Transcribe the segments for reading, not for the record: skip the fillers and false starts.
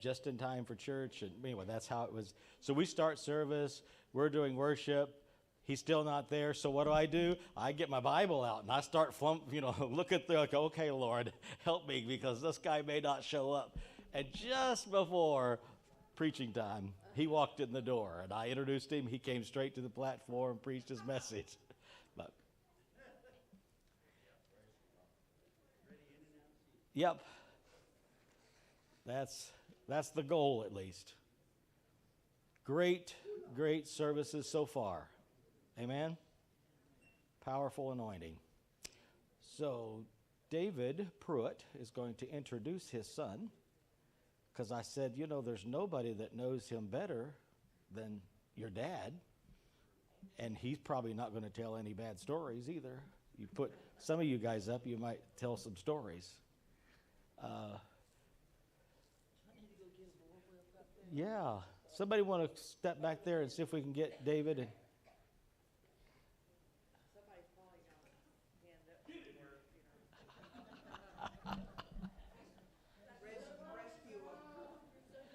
just in time for church. And anyway, that's how it was. So we start service. We're doing worship. He's still not there. So what do? I get my Bible out and I start look at the, like, okay, Lord, help me because this guy may not show up. And just before preaching time, he walked in the door and I introduced him. He came straight to the platform, preached his message. But yep, that's the goal at least. Great services so far. Amen? Powerful anointing. So David Pruitt is going to introduce his son because I said, there's nobody that knows him better than your dad. And he's probably not going to tell any bad stories either. You put some of you guys up, you might tell some stories. Yeah. Somebody want to step back there and see if we can get David?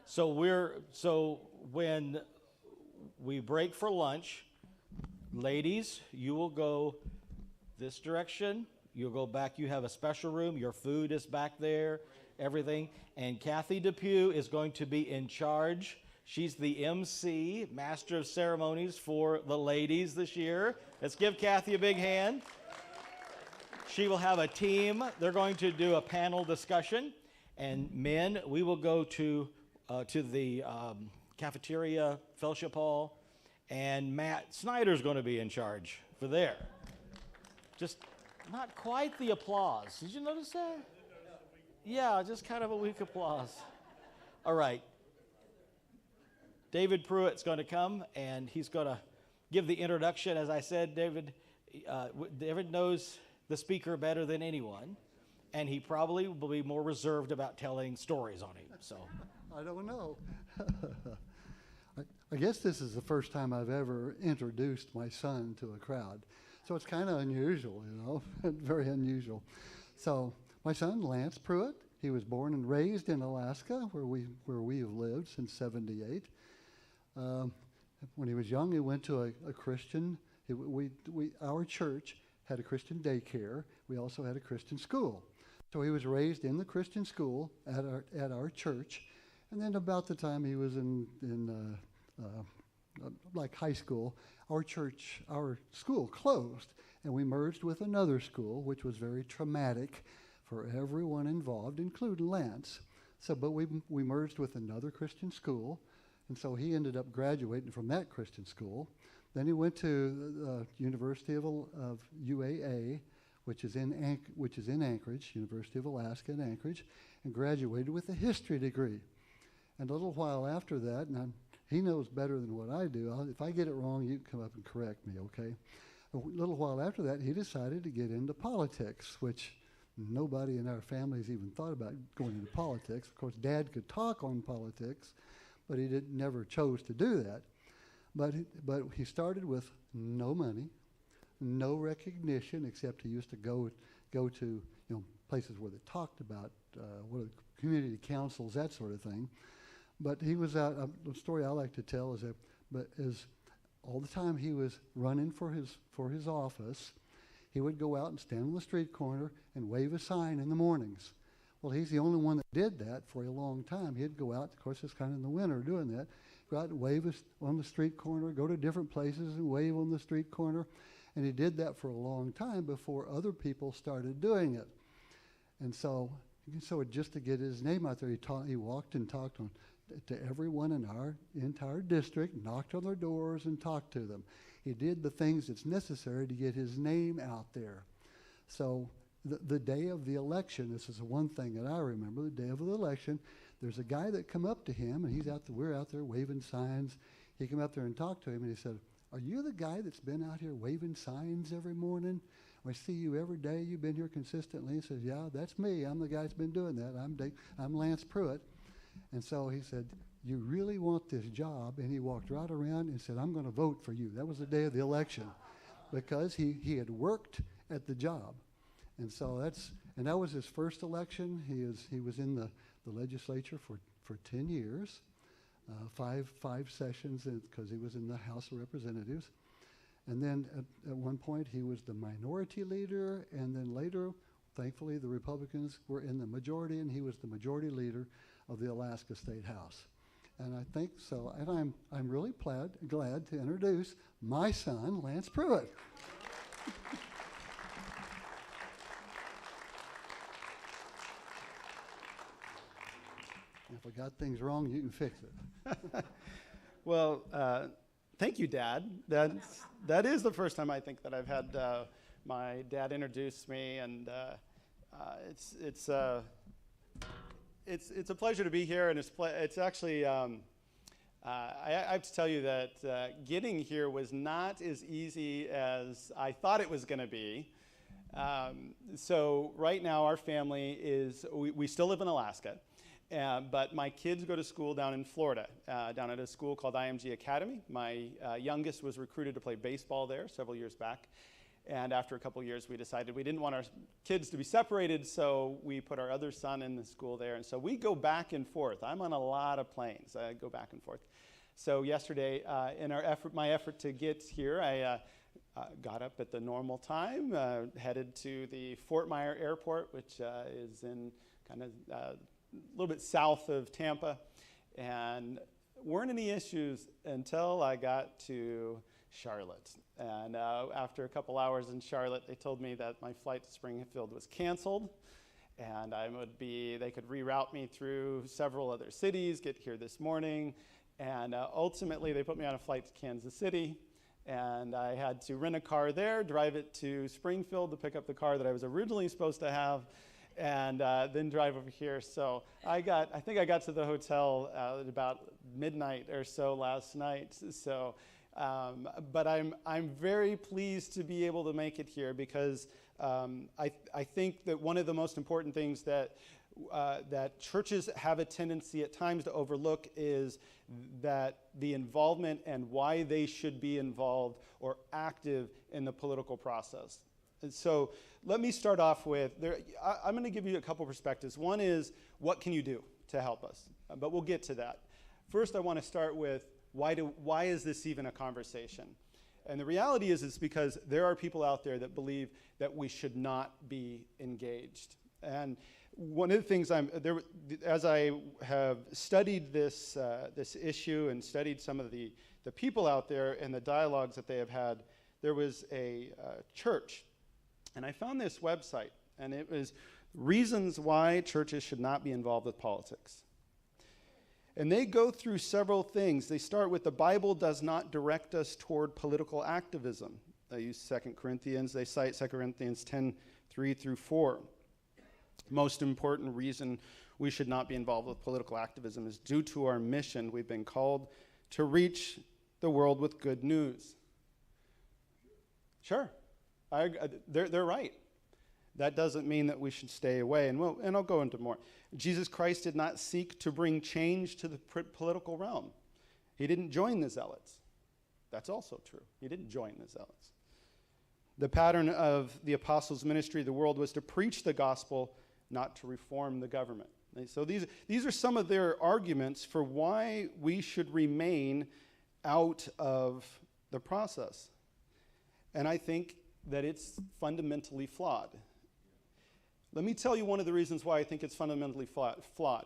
So when we break for lunch, ladies, you will go this direction. You'll go back. You have a special room. Your food is back there, everything. And Kathy Depew is going to be in charge. She's the MC, Master of Ceremonies for the ladies this year. Let's give Kathy a big hand. She will have a team. They're going to do a panel discussion. And men, we will go to the cafeteria, fellowship hall, and Matt Snyder's going to be in charge for there. Just not quite the applause. Did you notice that? Yeah, just kind of a weak applause. All right. David Pruitt's going to come, and he's going to give the introduction. As I said, David knows the speaker better than anyone, and he probably will be more reserved about telling stories on him. So I don't know. I guess this is the first time I've ever introduced my son to a crowd. So it's kind of unusual, very unusual. So my son, Lance Pruitt, he was born and raised in Alaska, where we have lived since '78. When he was young, he went to a Christian. Our church had a Christian daycare. We also had a Christian school. So he was raised in the Christian school at our church. And then about the time he was in like high school, our school closed, and we merged with another school, which was very traumatic for everyone involved, including Lance. But we merged with another Christian school, and so he ended up graduating from that Christian school. Then he went to the University of UAA, which is in Anchorage, University of Alaska in Anchorage, and graduated with a history degree. And a little while after that, and he knows better than what I do. If I get it wrong, you can come up and correct me, okay? A little while after that, he decided to get into politics, which nobody in our families even thought about going into politics. Of course, Dad could talk on politics, but he never chose to do that. But he started with no money, no recognition, except he used to go to places where they talked about community councils, that sort of thing. But he was out. The story I like to tell is all the time he was running for his office, he would go out and stand on the street corner and wave a sign in the mornings. Well, he's the only one that did that for a long time. He'd go out, of course, it's kind of in the winter doing that, go out and wave on the street corner, go to different places and wave on the street corner. And he did that for a long time before other people started doing it. And so just to get his name out there, he walked and talked to everyone in our entire district, knocked on their doors and talked to them. He did the things that's necessary to get his name out there. So the day of the election, this is the one thing that I remember, the day of the election, there's a guy that come up to him, and we're out there waving signs. He came up there and talked to him, and he said, "Are you the guy that's been out here waving signs every morning? I see you every day. You've been here consistently." He says, "Yeah, that's me. I'm the guy that's been doing that. I'm Lance Pruitt." And so he said, "You really want this job?" And he walked right around and said, "I'm going to vote for you." That was the day of the election because he had worked at the job. And so that was his first election. He was in the legislature for for 10 years, five sessions, because he was in the House of Representatives. And then at one point, he was the minority leader, and then later, thankfully, the Republicans were in the majority, and he was the majority leader of the Alaska State House. And I think so, and I'm really glad to introduce my son, Lance Pruitt. If I got things wrong, you can fix it. Well, thank you, Dad. That is the first time I think that I've had my dad introduce me, and it's a pleasure to be here, and it's actually I have to tell you that getting here was not as easy as I thought it was going to be. So right now our family we still live in Alaska. But my kids go to school down in Florida, down at a school called IMG Academy. My youngest was recruited to play baseball there several years back. And after a couple years, we decided we didn't want our kids to be separated, so we put our other son in the school there. And so we go back and forth. I'm on a lot of planes. I go back and forth. So yesterday, in my effort to get here, I got up at the normal time, headed to the Fort Myer Airport, which is in kind of a little bit south of Tampa, and weren't any issues until I got to Charlotte. And after a couple hours in Charlotte, they told me that my flight to Springfield was canceled, and they could reroute me through several other cities, get here this morning, and ultimately they put me on a flight to Kansas City, and I had to rent a car there, drive it to Springfield to pick up the car that I was originally supposed to have, and then drive over here. So I think I got to the hotel at about midnight or so last night. So, but I'm very pleased to be able to make it here, because I think that one of the most important things that churches have a tendency at times to overlook is that the involvement and why they should be involved or active in the political process. And so let me start off with, I'm going to give you a couple perspectives. One is, what can you do to help us? But we'll get to that. First, I want to start with, why is this even a conversation? And the reality is, it's because there are people out there that believe that we should not be engaged. And one of the things as I have studied this issue and studied some of the people out there and the dialogues that they have had, there was a church. And I found this website, and it was reasons why churches should not be involved with politics. And they go through several things. They start with, the Bible does not direct us toward political activism. They use 2 Corinthians. They cite 2 Corinthians 10:3-4. Most important reason we should not be involved with political activism is due to our mission. We've been called to reach the world with good news. Sure. They're right. That doesn't mean that we should stay away, and I'll go into more. Jesus Christ did not seek to bring change to the political realm. He didn't join the zealots. That's also true. He didn't join the zealots. The pattern of the apostles' ministry of the world was to preach the gospel, not to reform the government. So these are some of their arguments for why we should remain out of the process. And I think that it's fundamentally flawed. Let me tell you one of the reasons why I think it's fundamentally flawed.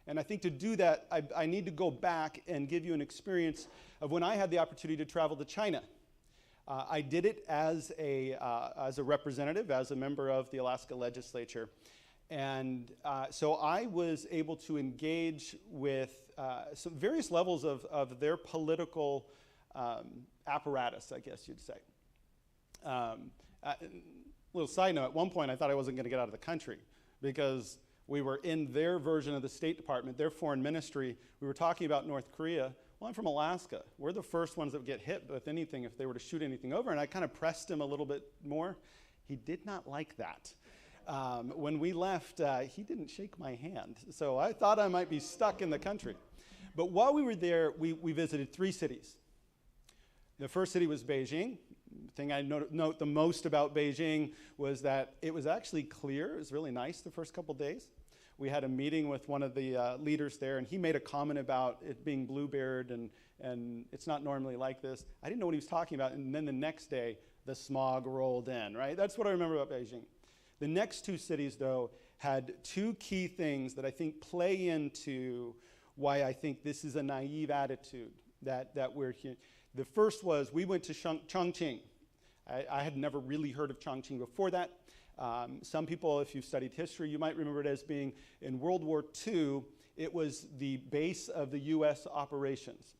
And I think to do that, I need to go back and give you an experience of when I had the opportunity to travel to China. I did it as a representative, as a member of the Alaska legislature. And so I was able to engage with some various levels of their political apparatus, I guess you'd say. Little side note, at one point I thought I wasn't going to get out of the country because we were in their version of the State Department, their foreign ministry. We were talking about North Korea. Well, I'm from Alaska. We're the first ones that would get hit with anything if they were to shoot anything over. And I kind of pressed him a little bit more. He did not like that. When we left, he didn't shake my hand. So I thought I might be stuck in the country. But while we were there, we visited 3 cities. The first city was Beijing. The thing I note the most about Beijing was that it was actually clear. It was really nice the first couple days. we had a meeting with one of the leaders there, and he made a comment about it being Bluebeard, and it's not normally like this. I didn't know what he was talking about, and then the next day, the smog rolled in, right? That's what I remember about Beijing. The next two cities, though, had two key things that I think play into why I think this is a naive attitude that we're here. The first was we went to Chongqing. I had never really heard of Chongqing before that. Some people, if you've studied history, you might remember it as being in World War II, it was the base of the U.S. operations.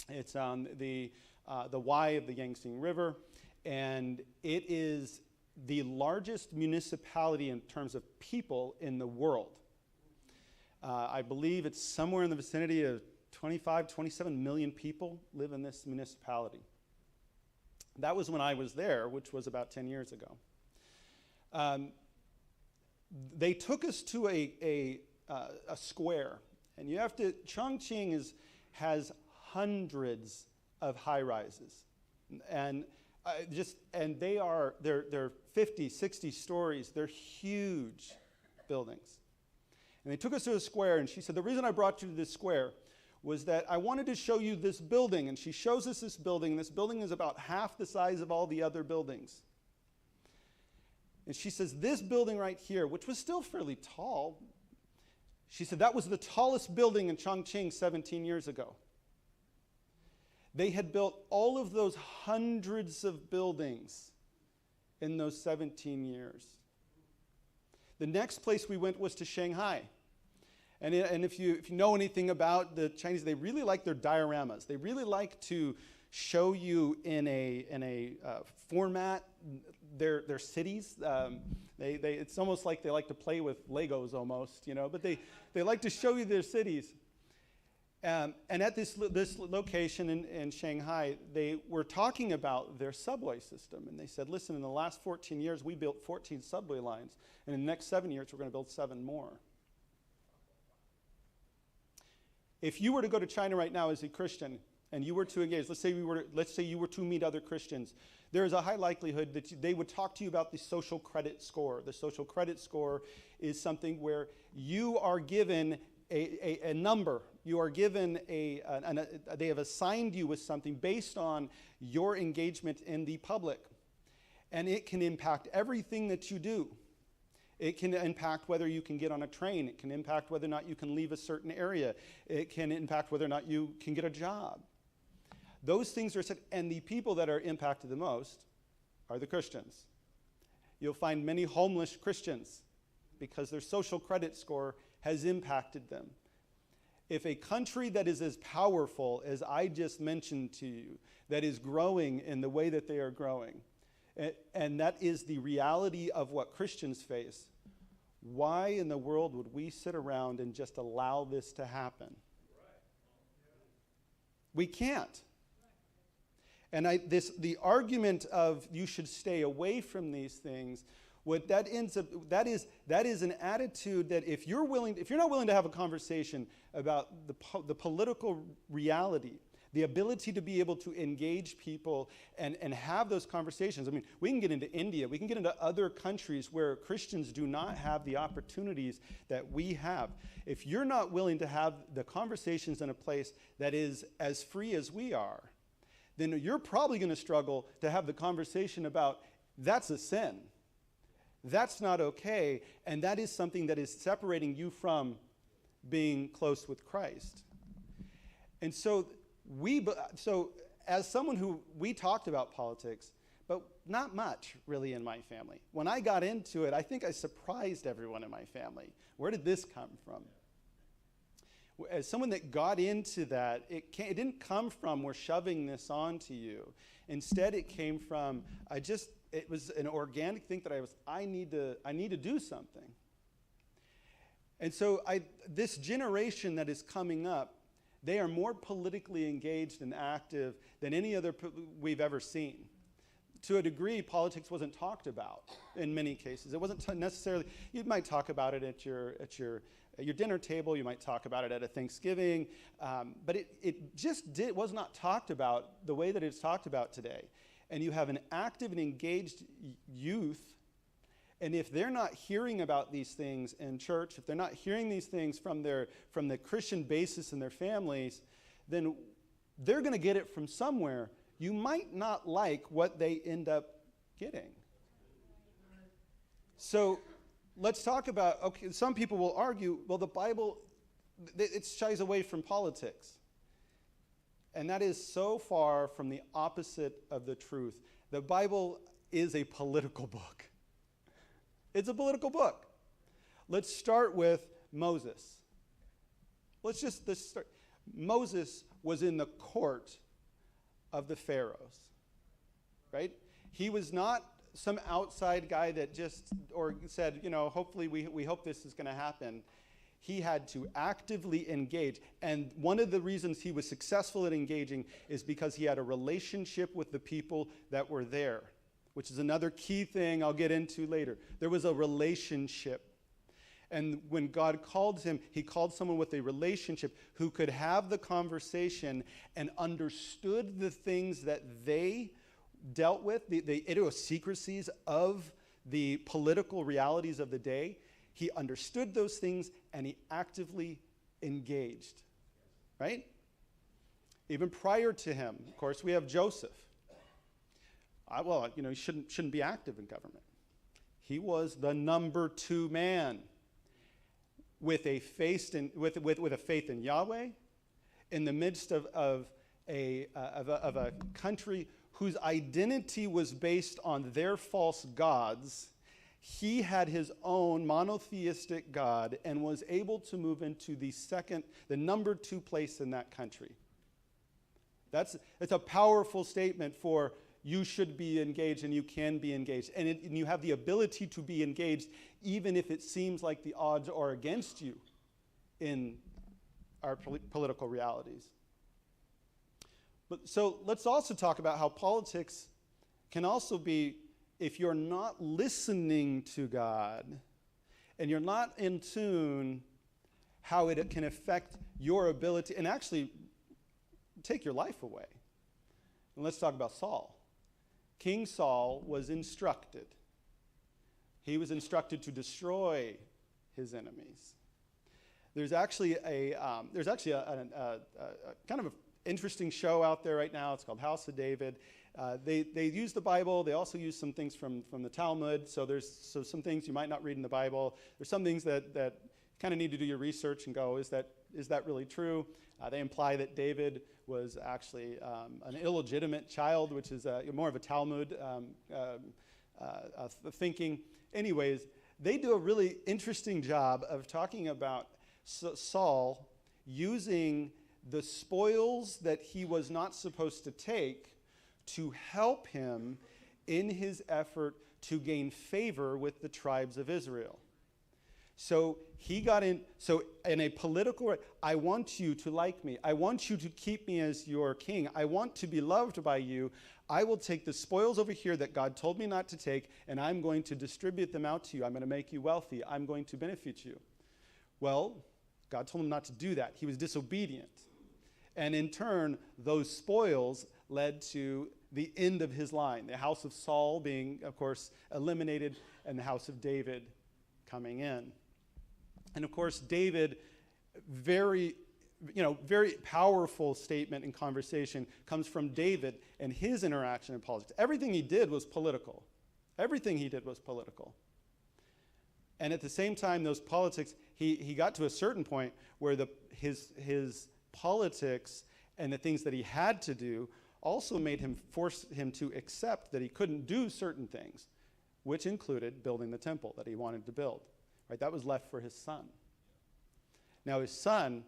It's on the Y of the Yangtze River, and it is the largest municipality in terms of people in the world. I believe it's somewhere in the vicinity of 25, 27 million people live in this municipality. That was when I was there, which was about 10 years ago. They took us to a square, and you have to, Chongqing has hundreds of high-rises, and they're 50, 60 stories. They're huge buildings. And they took us to a square, and she said, the reason I brought you to this square was that I wanted to show you this building. And she shows us this building. This building is about half the size of all the other buildings. And she says, this building right here, which was still fairly tall, she said that was the tallest building in Chongqing 17 years ago. They had built all of those hundreds of buildings in those 17 years. The next place we went was to Shanghai. And if you know anything about the Chinese, they really like their dioramas. They really like to show you in a format their cities. It's almost like they like to play with Legos almost, but they like to show you their cities. And at this location in Shanghai, they were talking about their subway system. And they said, listen, in the last 14 years, we built 14 subway lines. And in the next 7 years, we're going to build 7 more. If you were to go to China right now as a Christian, and you were to engage, let's say you were to meet other Christians, there is a high likelihood that they would talk to you about the social credit score. The social credit score is something where you are given a number. You are given they have assigned you with something based on your engagement in the public. And it can impact everything that you do. It can impact whether you can get on a train. It can impact whether or not you can leave a certain area. It can impact whether or not you can get a job. Those things are said, and the people that are impacted the most are the Christians. You'll find many homeless Christians because their social credit score has impacted them. If a country that is as powerful as I just mentioned to you, that is growing in the way that they are growing, and that is the reality of what Christians face, why in the world would we sit around and just allow this to happen? We can't. And the argument of you should stay away from these things, what that ends up, that is an attitude that if you're not willing to have a conversation about the political reality, the ability to be able to engage people and have those conversations. I mean, we can get into India, we can get into other countries where Christians do not have the opportunities that we have. If you're not willing to have the conversations in a place that is as free as we are, then you're probably going to struggle to have the conversation about that's a sin. That's not okay, and that is something that is separating you from being close with Christ. And so as someone who, we talked about politics, but not much really in my family. When I got into it, I think I surprised everyone in my family. Where did this come from? As someone that got into that, it didn't come from we're shoving this onto you. Instead, it came from, it was an organic thing that I need to do something. And so this generation that is coming up, they are more politically engaged and active than any other we've ever seen. To a degree, politics wasn't talked about in many cases. It wasn't necessarily, you might talk about it at your dinner table, you might talk about it at a Thanksgiving, but it just was not talked about the way that it's talked about today. And you have an active and engaged youth, And if they're not hearing about these things in church, if they're not hearing these things from the Christian basis in their families, then they're going to get it from somewhere. You might not like what they end up getting. So let's talk about, okay, some people will argue, well, the Bible, it shies away from politics. And that is so far from the opposite of the truth. The Bible is a political book. It's a political book. Let's start with Moses. Let's start. Moses was in the court of the pharaohs, right? He was not some outside guy that just, or said, hopefully we hope this is going to happen. He had to actively engage. And one of the reasons he was successful at engaging is because he had a relationship with the people that were there, which is another key thing I'll get into later. There was a relationship. And when God called him, he called someone with a relationship who could have the conversation and understood the things that they dealt with, the idiosyncrasies of the political realities of the day. He understood those things and he actively engaged, right? Even prior to him, of course, we have Joseph. He shouldn't be active in government. He was the number 2 man with a faith in Yahweh, in the midst of a country whose identity was based on their false gods. He had his own monotheistic God and was able to move into the number 2 place in that country. It's a powerful statement for you should be engaged and you can be engaged. And you have the ability to be engaged even if it seems like the odds are against you in our political realities. So let's also talk about how politics can also be, if you're not listening to God and you're not in tune, how it can affect your ability and actually take your life away. And let's talk about Saul. King Saul was instructed. He was instructed to destroy his enemies. There's actually a kind of an interesting show out there right now. It's called House of David. They use the Bible. They also use some things from the Talmud. So there's some things you might not read in the Bible. There's some things that kind of need to do your research and go, is that really true? They imply that David was actually an illegitimate child, which is more of a Talmud thinking. Anyways, they do a really interesting job of talking about Saul using the spoils that he was not supposed to take to help him in his effort to gain favor with the tribes of Israel. So he got in, so in a political, I want you to like me. I want you to keep me as your king. I want to be loved by you. I will take the spoils over here that God told me not to take, and I'm going to distribute them out to you. I'm going to make you wealthy. I'm going to benefit you. Well, God told him not to do that. He was disobedient. And in turn, those spoils led to the end of his line, the house of Saul being, of course, eliminated, and the house of David coming in. And of course, David, very powerful statement and conversation comes from David and his interaction in politics. Everything he did was political. Everything he did was political. And at the same time, those politics, he got to a certain point where his politics and the things that he had to do also force him to accept that he couldn't do certain things, which included building the temple that he wanted to build. Right? That was left for his son. Now his son,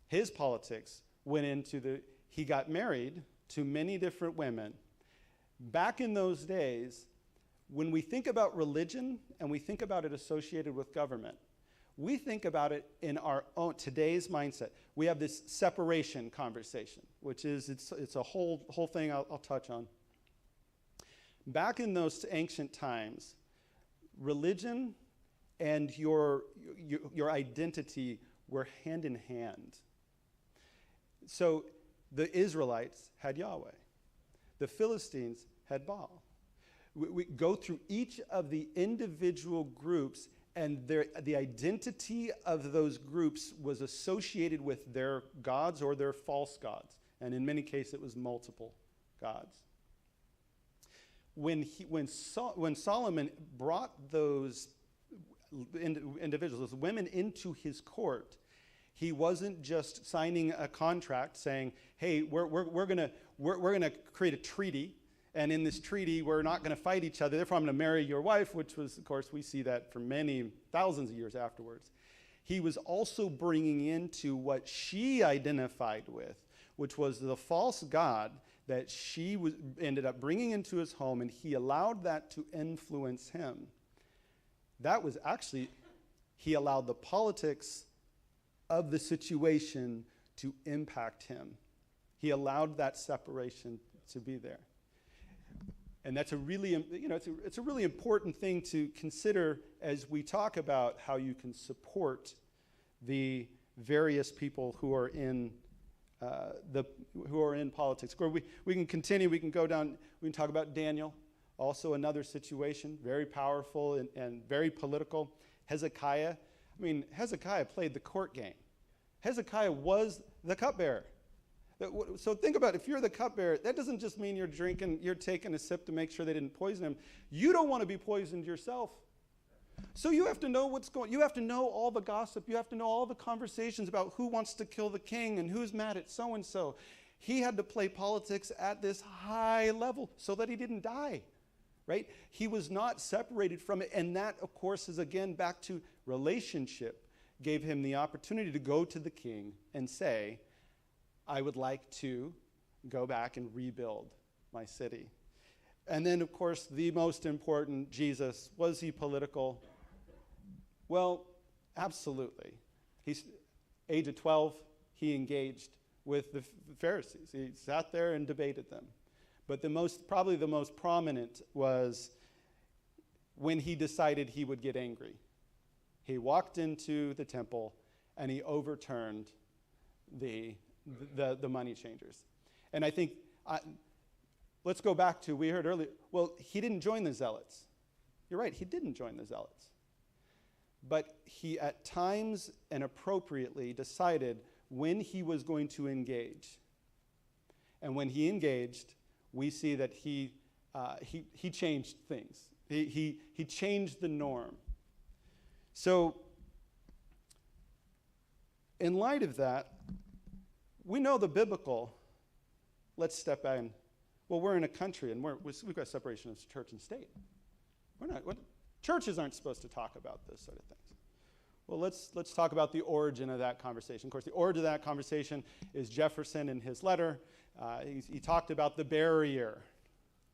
his politics went into he got married to many different women. Back in those days, when we think about religion and we think about it associated with government, we think about it in our own today's mindset. We have this separation conversation, which is it's a whole thing I'll touch on. Back in those ancient times, religion and your identity were hand in hand. So the Israelites had Yahweh. The Philistines had Baal. we go through each of the individual groups, and the identity of those groups was associated with their gods or their false gods. And in many cases, it was multiple gods. When Solomon brought those individuals, those women, into his court, he wasn't just signing a contract saying, "Hey, we're gonna create a treaty, and in this treaty, we're not gonna fight each other. Therefore, I'm gonna marry your wife," which was, of course, we see that for many thousands of years afterwards. He was also bringing into what she identified with, which was the false god that she ended up bringing into his home, and he allowed that to influence him. That was actually, he allowed the politics of the situation to impact him. He allowed that separation to be there. And that's a really, it's a really important thing to consider as we talk about how you can support the various people who are in politics. We can continue. We can go down. We can talk about Daniel, also another situation, very powerful and very political. Hezekiah. I mean, Hezekiah played the court game. Hezekiah was the cupbearer. So think about it. If you're the cupbearer, that doesn't just mean you're taking a sip to make sure they didn't poison him. You don't want to be poisoned yourself. So you have to know you have to know all the gossip. You have to know all the conversations about who wants to kill the king and who's mad at so-and-so. He had to play politics at this high level so that he didn't die, right? He was not separated from it. And that, of course, is again back to relationship. Gave him the opportunity to go to the king and say, "I would like to go back and rebuild my city." And then, of course, the most important, Jesus. Was he political? Well, absolutely. He's age of 12, he engaged with the Pharisees. He sat there and debated them. But probably the most prominent was when he decided he would get angry. He walked into the temple and he overturned the money changers. And I think, let's go back to, we heard earlier, well, he didn't join the Zealots. You're right, he didn't join the Zealots. But he at times and appropriately decided when he was going to engage. And when he engaged, we see that he changed things. He changed the norm. So, in light of that, we know the biblical, let's step in. Well, we're in a country and we've got separation of church and state. Churches aren't supposed to talk about those sort of things. Well, let's talk about the origin of that conversation. Of course, the origin of that conversation is Jefferson in his letter. He talked about the barrier.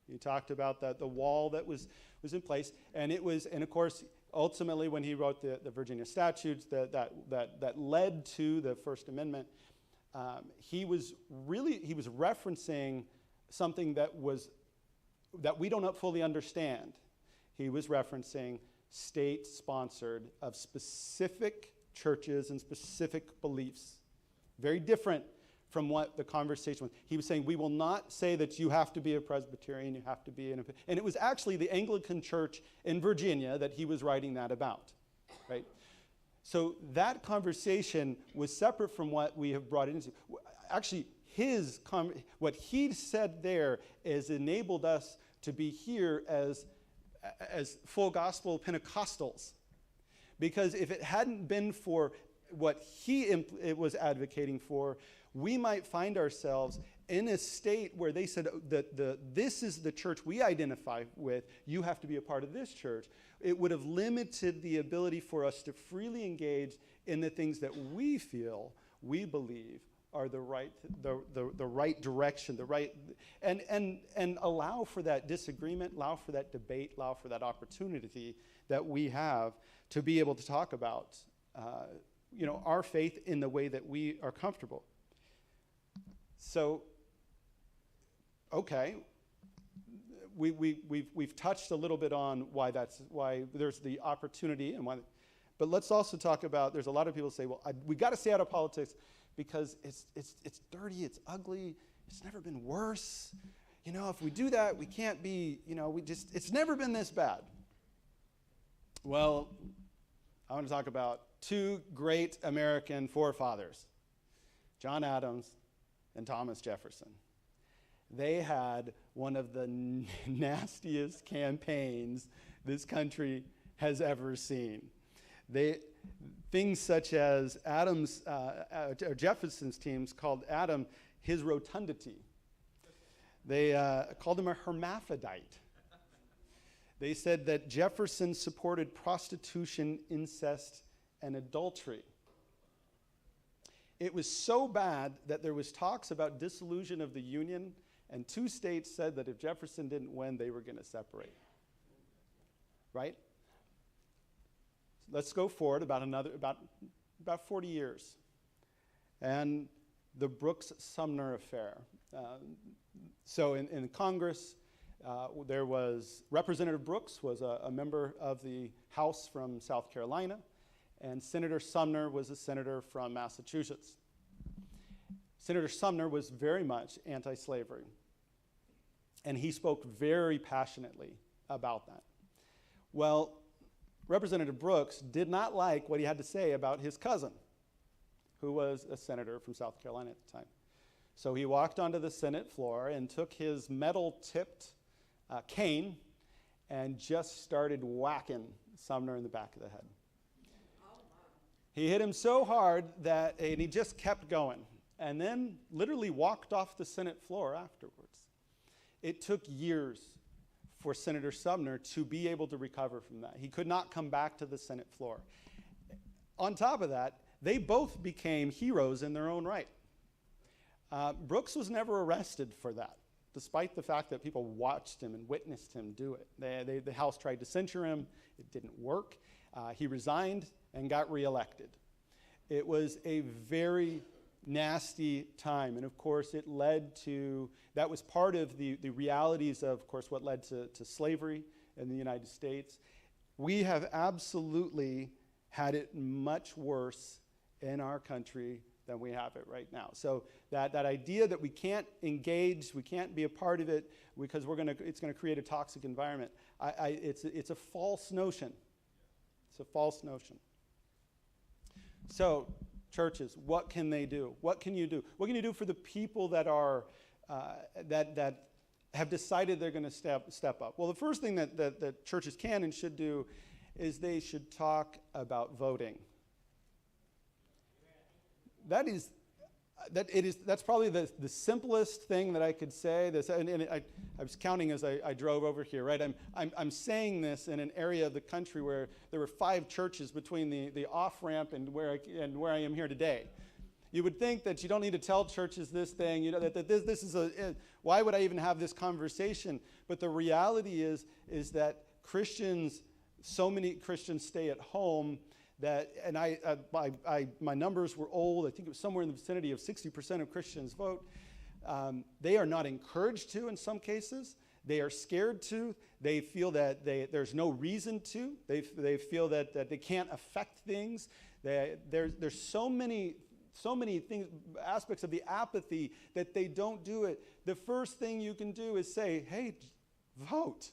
He talked about the wall that was in place, and of course, ultimately, when he wrote the Virginia statutes that led to the First Amendment, he was referencing something that we don't fully understand. He was referencing state-sponsored of specific churches and specific beliefs. Very different from what the conversation was. He was saying, we will not say that you have to be a Presbyterian, you have to be and it was actually the Anglican Church in Virginia that he was writing that about, right? So that conversation was separate from what we have brought into. Actually, what he said there is enabled us to be here as full gospel Pentecostals. Because if it hadn't been for what it was advocating for, we might find ourselves in a state where they said that this is the church we identify with, you have to be a part of this church. It would have limited the ability for us to freely engage in the things that we believe are the right direction, and allow for that disagreement, allow for that debate, allow for that opportunity that we have to be able to talk about our faith in the way that we are comfortable. So, okay, we've touched a little bit on why there's the opportunity and why, but let's also talk about. There's a lot of people say, well, we got to stay out of politics because it's dirty, it's ugly, it's never been worse. if we do that, we can't be, it's never been this bad. Well, I want to talk about two great American forefathers, John Adams and Thomas Jefferson. They had one of the nastiest campaigns this country has ever seen. Things such as Jefferson's teams called Adam his rotundity. They called him a hermaphrodite. They said that Jefferson supported prostitution, incest, and adultery. It was so bad that there was talks about dissolution of the Union, and 2 states said that if Jefferson didn't win, they were going to separate. Right? Let's go forward about 40 years. And the Brooks-Sumner affair. So in Congress, there was Representative Brooks was a member of the House from South Carolina, and Senator Sumner was a senator from Massachusetts. Senator Sumner was very much anti-slavery, and he spoke very passionately about that. Well, Representative Brooks did not like what he had to say about his cousin, who was a senator from South Carolina at the time. So he walked onto the Senate floor and took his metal-tipped cane and just started whacking Sumner in the back of the head. He hit him so hard and he just kept going, and then literally walked off the Senate floor afterwards. It took years for Senator Sumner to be able to recover from that. He could not come back to the Senate floor. On top of that, they both became heroes in their own right. Brooks was never arrested for that, despite the fact that people watched him and witnessed him do it. The House tried to censure him. It didn't work. He resigned and got reelected. It was a very nasty time, and of course it led to, that was part of the realities of course, what led to slavery in the United States. We have absolutely had it much worse in our country than we have it right now. So that idea that we can't engage, we can't be a part of it because it's gonna create a toxic environment, it's a false notion. It's a false notion. So churches, what can they do? What can you do? What can you do for the people that are that have decided they're going to step up? Well, the first thing that churches can and should do is they should talk about voting. That's probably the simplest thing that I could say. I was counting as I drove over here, right? I'm saying this in an area of the country where there were 5 churches between the off-ramp and where I am here today. You would think that you don't need to tell churches this thing, that this is why would I even have this conversation? But the reality is that so many Christians stay at home my numbers were old. I think it was somewhere in the vicinity of 60% of Christians vote. They are not encouraged to in some cases. They are scared to. They feel that there's no reason to. They feel that they can't affect things. There's so many things, aspects of the apathy that they don't do it. The first thing you can do is say, hey, vote.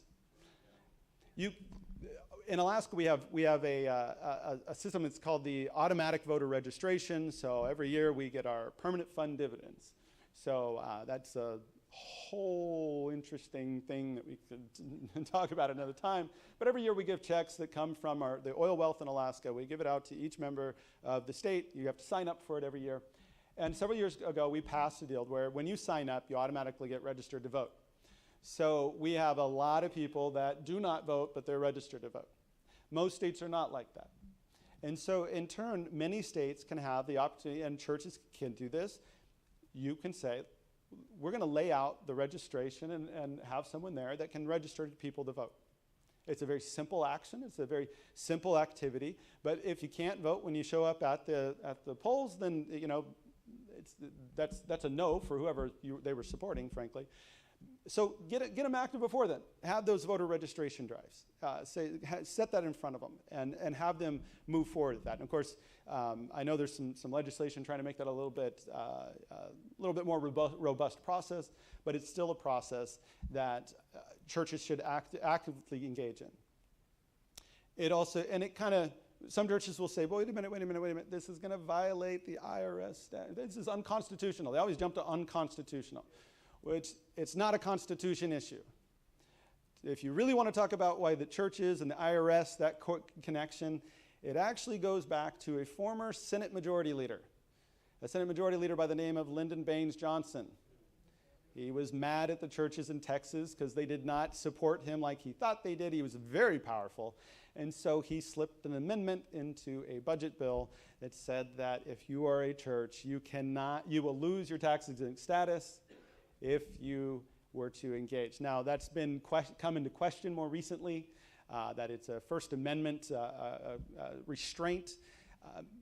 In Alaska, we have a system. It's called the automatic voter registration. So every year we get our permanent fund dividends. So that's a whole interesting thing that we could talk about another time. But every year we give checks that come from the oil wealth in Alaska. We give it out to each member of the state. You have to sign up for it every year. And several years ago, we passed a deal where when you sign up, you automatically get registered to vote. So we have a lot of people that do not vote, but they're registered to vote. Most states are not like that. And so in turn, many states can have the opportunity, and churches can do this. You can say, we're going to lay out the registration and have someone there that can register people to vote. It's a very simple action. It's a very simple activity. But if you can't vote when you show up at the polls, then that's a no for whoever they were supporting, frankly. So get them active before then. Have those voter registration drives. Set that in front of them and have them move forward with that. And of course, I know there's some legislation trying to make that a little bit more robust process, but it's still a process that churches should actively engage in. It also, and it kind of, some churches will say, well, wait a minute, this is going to violate the IRS statute. This is unconstitutional. They always jump to unconstitutional, which it's not a constitution issue. If you really want to talk about why the churches and the IRS, that connection, it actually goes back to a former Senate Majority Leader, a Senate Majority Leader by the name of Lyndon Baines Johnson. He was mad at the churches in Texas because they did not support him like he thought they did. He was very powerful. And so he slipped an amendment into a budget bill that said that if you are a church, you will lose your tax-exempt status if you were to engage. Now, that's been come into question more recently, that it's a First Amendment restraint.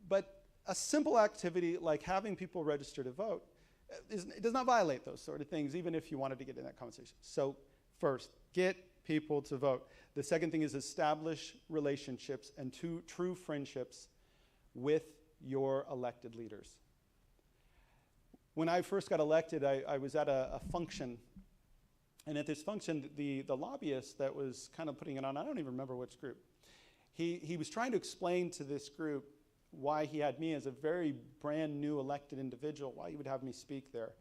But a simple activity like having people register to vote, it does not violate those sort of things, even if you wanted to get in that conversation. So first, get people to vote. The second thing is establish relationships and true friendships with your elected leaders. When I first got elected, I was at a function. And at this function, the lobbyist that was kind of putting it on, I don't even remember which group, he was trying to explain to this group why he had me as a very brand new elected individual, why he would have me speak there.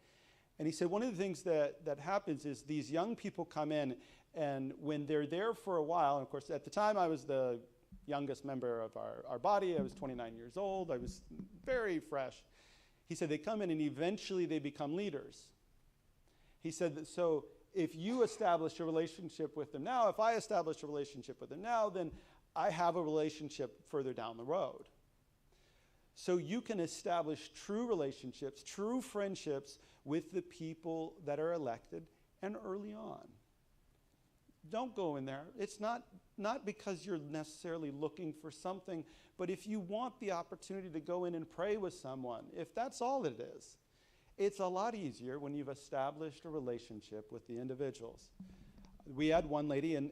And he said one of the things that happens is these young people come in, and when they're there for a while, and of course at the time I was the youngest member of our body, I was 29 years old, I was very fresh. He said they come in and eventually they become leaders. He said that so if you establish a relationship with them now, if I establish a relationship with them now, then I have a relationship further down the road. So you can establish true relationships, true friendships with the people that are elected and early on. Don't go in there. It's not because you're necessarily looking for something, but if you want the opportunity to go in and pray with someone, if that's all it is, it's a lot easier when you've established a relationship with the individuals. We had one lady up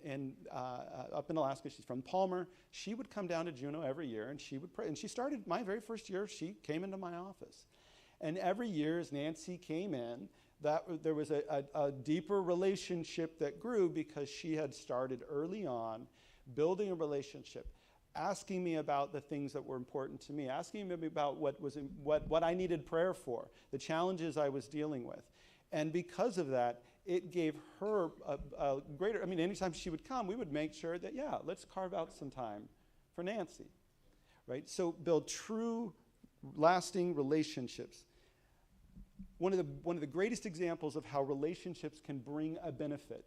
in Alaska. She's from Palmer. She would come down to Juneau every year, and she would pray. And she started my very first year. She came into my office, and every year as Nancy came in, there was a deeper relationship that grew because she had started early on, building a relationship, asking me about the things that were important to me, asking me about what I needed prayer for, the challenges I was dealing with, and because of that, it gave her a greater, anytime she would come, we would make sure that, let's carve out some time for Nancy, right? So build true, lasting relationships. One of the greatest examples of how relationships can bring a benefit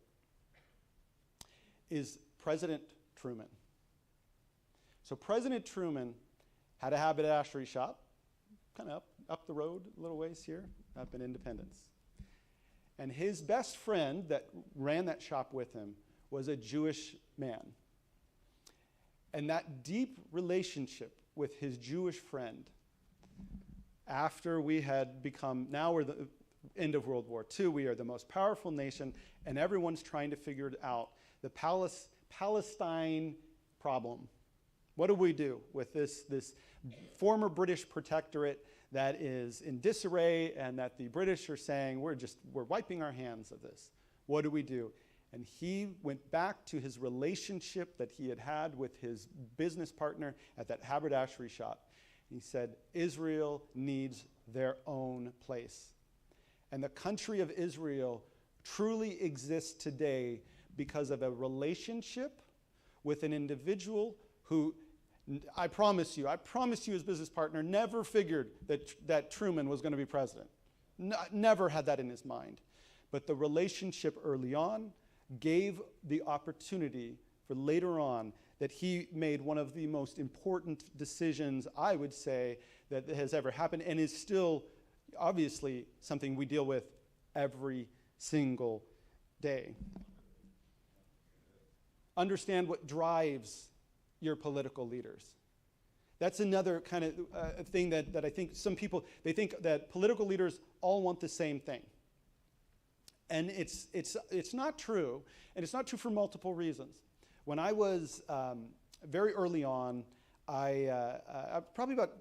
is President Truman. So President Truman had a haberdashery shop, kind of up the road a little ways here, up in Independence. And his best friend that ran that shop with him was a Jewish man. And that deep relationship with his Jewish friend, after we had become, now we're the end of World War II, we are the most powerful nation, and everyone's trying to figure it out. The Palestine problem. What do we do with this former British protectorate that is in disarray and that the British are saying, we're wiping our hands of this? What do we do? And he went back to his relationship that he had with his business partner at that haberdashery shop. He said, Israel needs their own place. And the country of Israel truly exists today because of a relationship with an individual who, I promise you as business partner, never figured that Truman was going to be president. Never had that in his mind. But the relationship early on gave the opportunity for later on that he made one of the most important decisions, I would say, that has ever happened, and is still obviously something we deal with every single day. Understand what drives your political leaders. That's another kind of thing that I think some people, they think that political leaders all want the same thing. And it's not true, and it's not true for multiple reasons. When I was very early on, probably about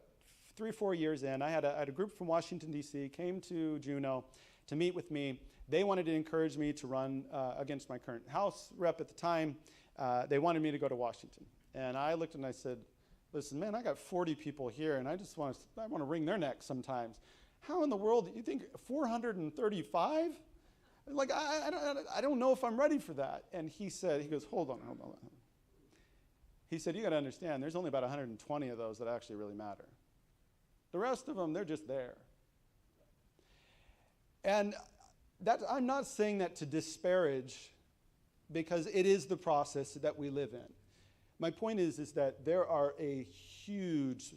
3 or 4 years in, I had a group from Washington, D.C., came to Juneau to meet with me. They wanted to encourage me to run against my current House rep at the time. They wanted me to go to Washington. And I looked and I said, listen, man, I got 40 people here, and I want to wring their necks sometimes. How in the world do you think 435? Like, I don't know if I'm ready for that. And he goes, hold on. He said, you got to understand, there's only about 120 of those that actually really matter. The rest of them, they're just there. And I'm not saying that to disparage, because it is the process that we live in. My point is that there are a huge,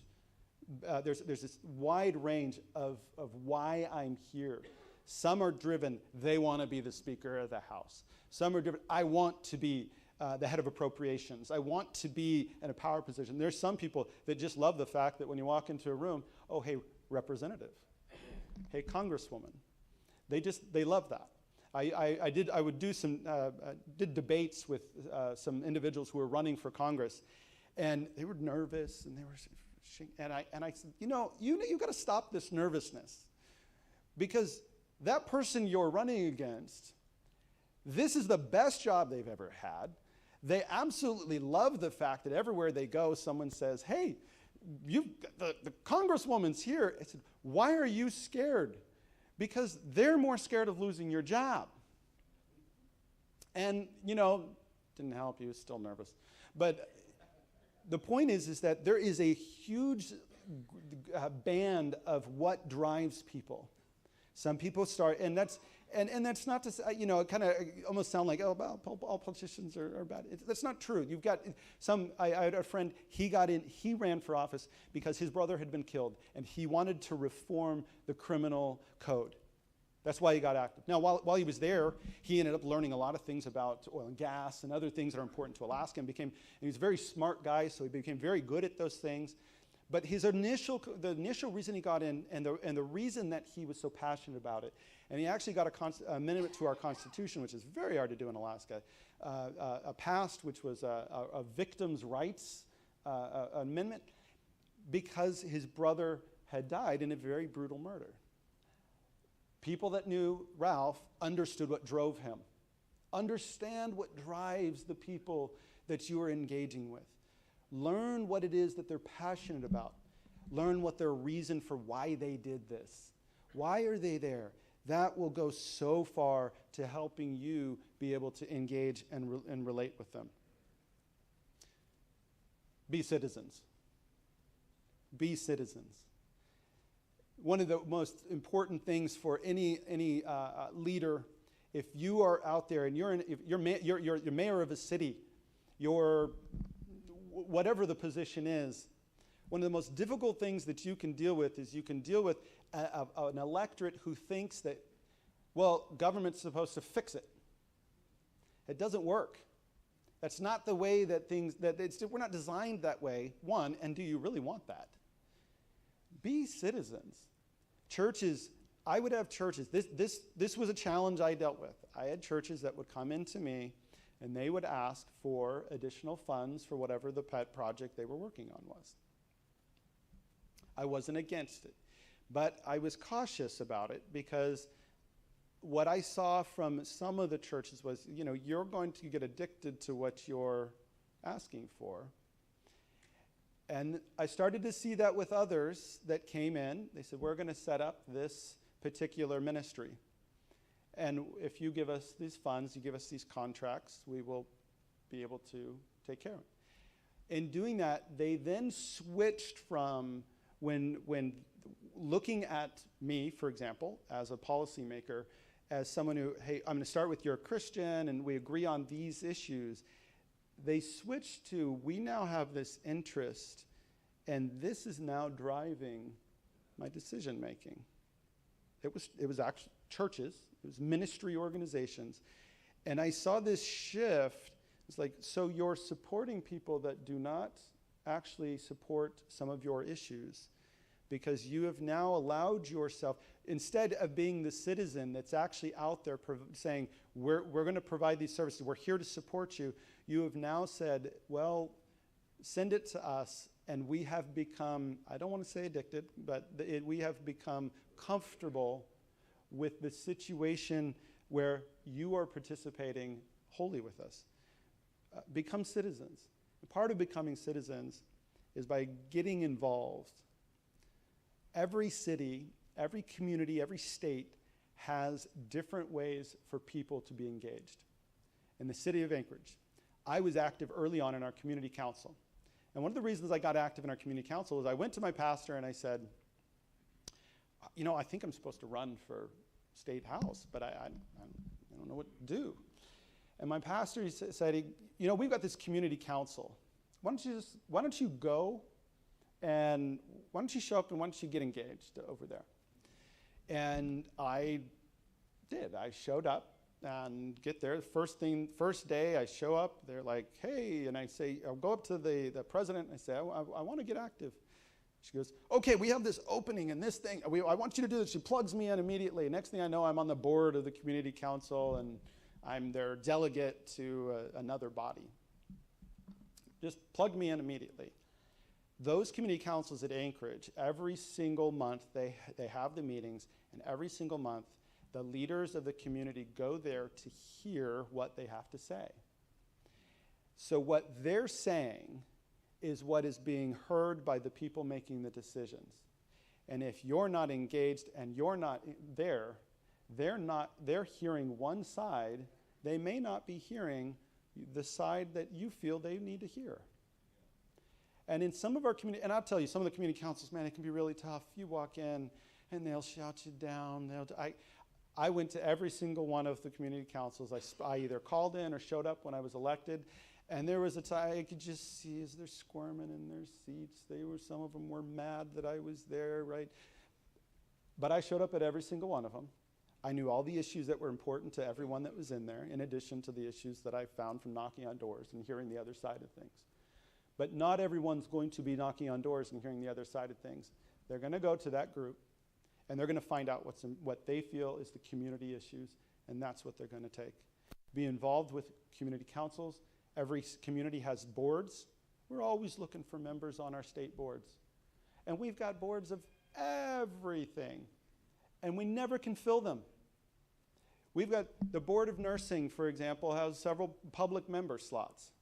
there's this wide range of why I'm here. Some are driven, they want to be the Speaker of the House. Some are driven, I want to be the head of appropriations. I want to be in a power position. There's some people that just love the fact that when you walk into a room, oh, hey, representative. Hey, congresswoman. They love that. I did debates with some individuals who were running for Congress, and they were nervous, and they were shaking, and I said, you've got to stop this nervousness, because that person you're running against, this is the best job they've ever had. They absolutely love the fact that everywhere they go, someone says, hey, the congresswoman's here. I said, why are you scared? Because they're more scared of losing your job. And, didn't help. He was still nervous. But the point is that there is a huge band of what drives people. Some people start, and that's not to say, it kind of almost sound like, all politicians are bad. That's not true. You've got I had a friend, he ran for office because his brother had been killed, and he wanted to reform the criminal code. That's why he got active. Now, while he was there, he ended up learning a lot of things about oil and gas and other things that are important to Alaska, and he was a very smart guy, so he became very good at those things. But the initial reason he got in, and the reason that he was so passionate about it, and he actually got an amendment to our Constitution, which is very hard to do in Alaska, passed, which was a victims' rights amendment, because his brother had died in a very brutal murder. People that knew Ralph understood what drove him. Understand what drives the people that you are engaging with. Learn what it is that they're passionate about. Learn what their reason for why they did this. Why are they there? That will go so far to helping you be able to engage and relate with them. Be citizens. Be citizens. One of the most important things for any leader, if you are out there and you're mayor of a city, you're whatever the position is, one of the most difficult things that you can deal with is you can deal with an electorate who thinks that, well, government's supposed to fix it. It doesn't work. That's not the way that we're not designed that way, one, and do you really want that? Be citizens. Churches, I would have churches, this was a challenge I dealt with. I had churches that would come into me and they would ask for additional funds for whatever the pet project they were working on was. I wasn't against it, but I was cautious about it because what I saw from some of the churches was, you're going to get addicted to what you're asking for. And I started to see that with others that came in. They said, we're going to set up this particular ministry. And if you give us these funds, you give us these contracts, we will be able to take care of it. In doing that, they then switched from when looking at me, for example, as a policymaker, as someone who, hey, I'm going to start with you're a Christian and we agree on these issues. They switched to, we now have this interest and this is now driving my decision making. It was actually churches, it was ministry organizations, and I saw this shift. It's like, so you're supporting people that do not actually support some of your issues, because you have now allowed yourself, instead of being the citizen that's actually out there saying, we're going to provide these services, we're here to support you, you have now said, well, send it to us, and we have become, I don't want to say addicted, but we have become comfortable with the situation where you are participating wholly with us. Become citizens. Part of becoming citizens is by getting involved. Every city, every community, every state has different ways for people to be engaged. In the city of Anchorage, I was active early on in our community council. And one of the reasons I got active in our community council is I went to my pastor and I said, you know, I think I'm supposed to run for state house, but I don't know what to do. And my pastor said, you know, we've got this community council. Why don't you go, and why don't you show up, and why don't you get engaged over there? And I did. I showed up and get there. First day I show up, they're like, hey, and I say, I'll go up to the president and I say, I want to get active. She goes, okay, we have this opening and this thing. I want you to do this. She plugs me in immediately. Next thing I know, I'm on the board of the community council, and I'm their delegate to another body. Just plug me in immediately. Those community councils at Anchorage, every single month, they have the meetings, and every single month, the leaders of the community go there to hear what they have to say. So what they're saying is what is being heard by the people making the decisions. And if you're not engaged and you're not there, they're hearing one side. They may not be hearing the side that you feel they need to hear. And in some of our community, and I'll tell you, some of the community councils, man, it can be really tough. You walk in and they'll shout you down. I went to every single one of the community councils. I either called in or showed up when I was elected. And there was a time I could just see as they're squirming in their seats. Some of them were mad that I was there, right? But I showed up at every single one of them. I knew all the issues that were important to everyone that was in there, in addition to the issues that I found from knocking on doors and hearing the other side of things. But not everyone's going to be knocking on doors and hearing the other side of things. They're going to go to that group, and they're going to find out what they feel is the community issues, and that's what they're going to take. Be involved with community councils. Every community has boards. We're always looking for members on our state boards. And we've got boards of everything, and we never can fill them. We've got the Board of Nursing, for example, has several public member slots.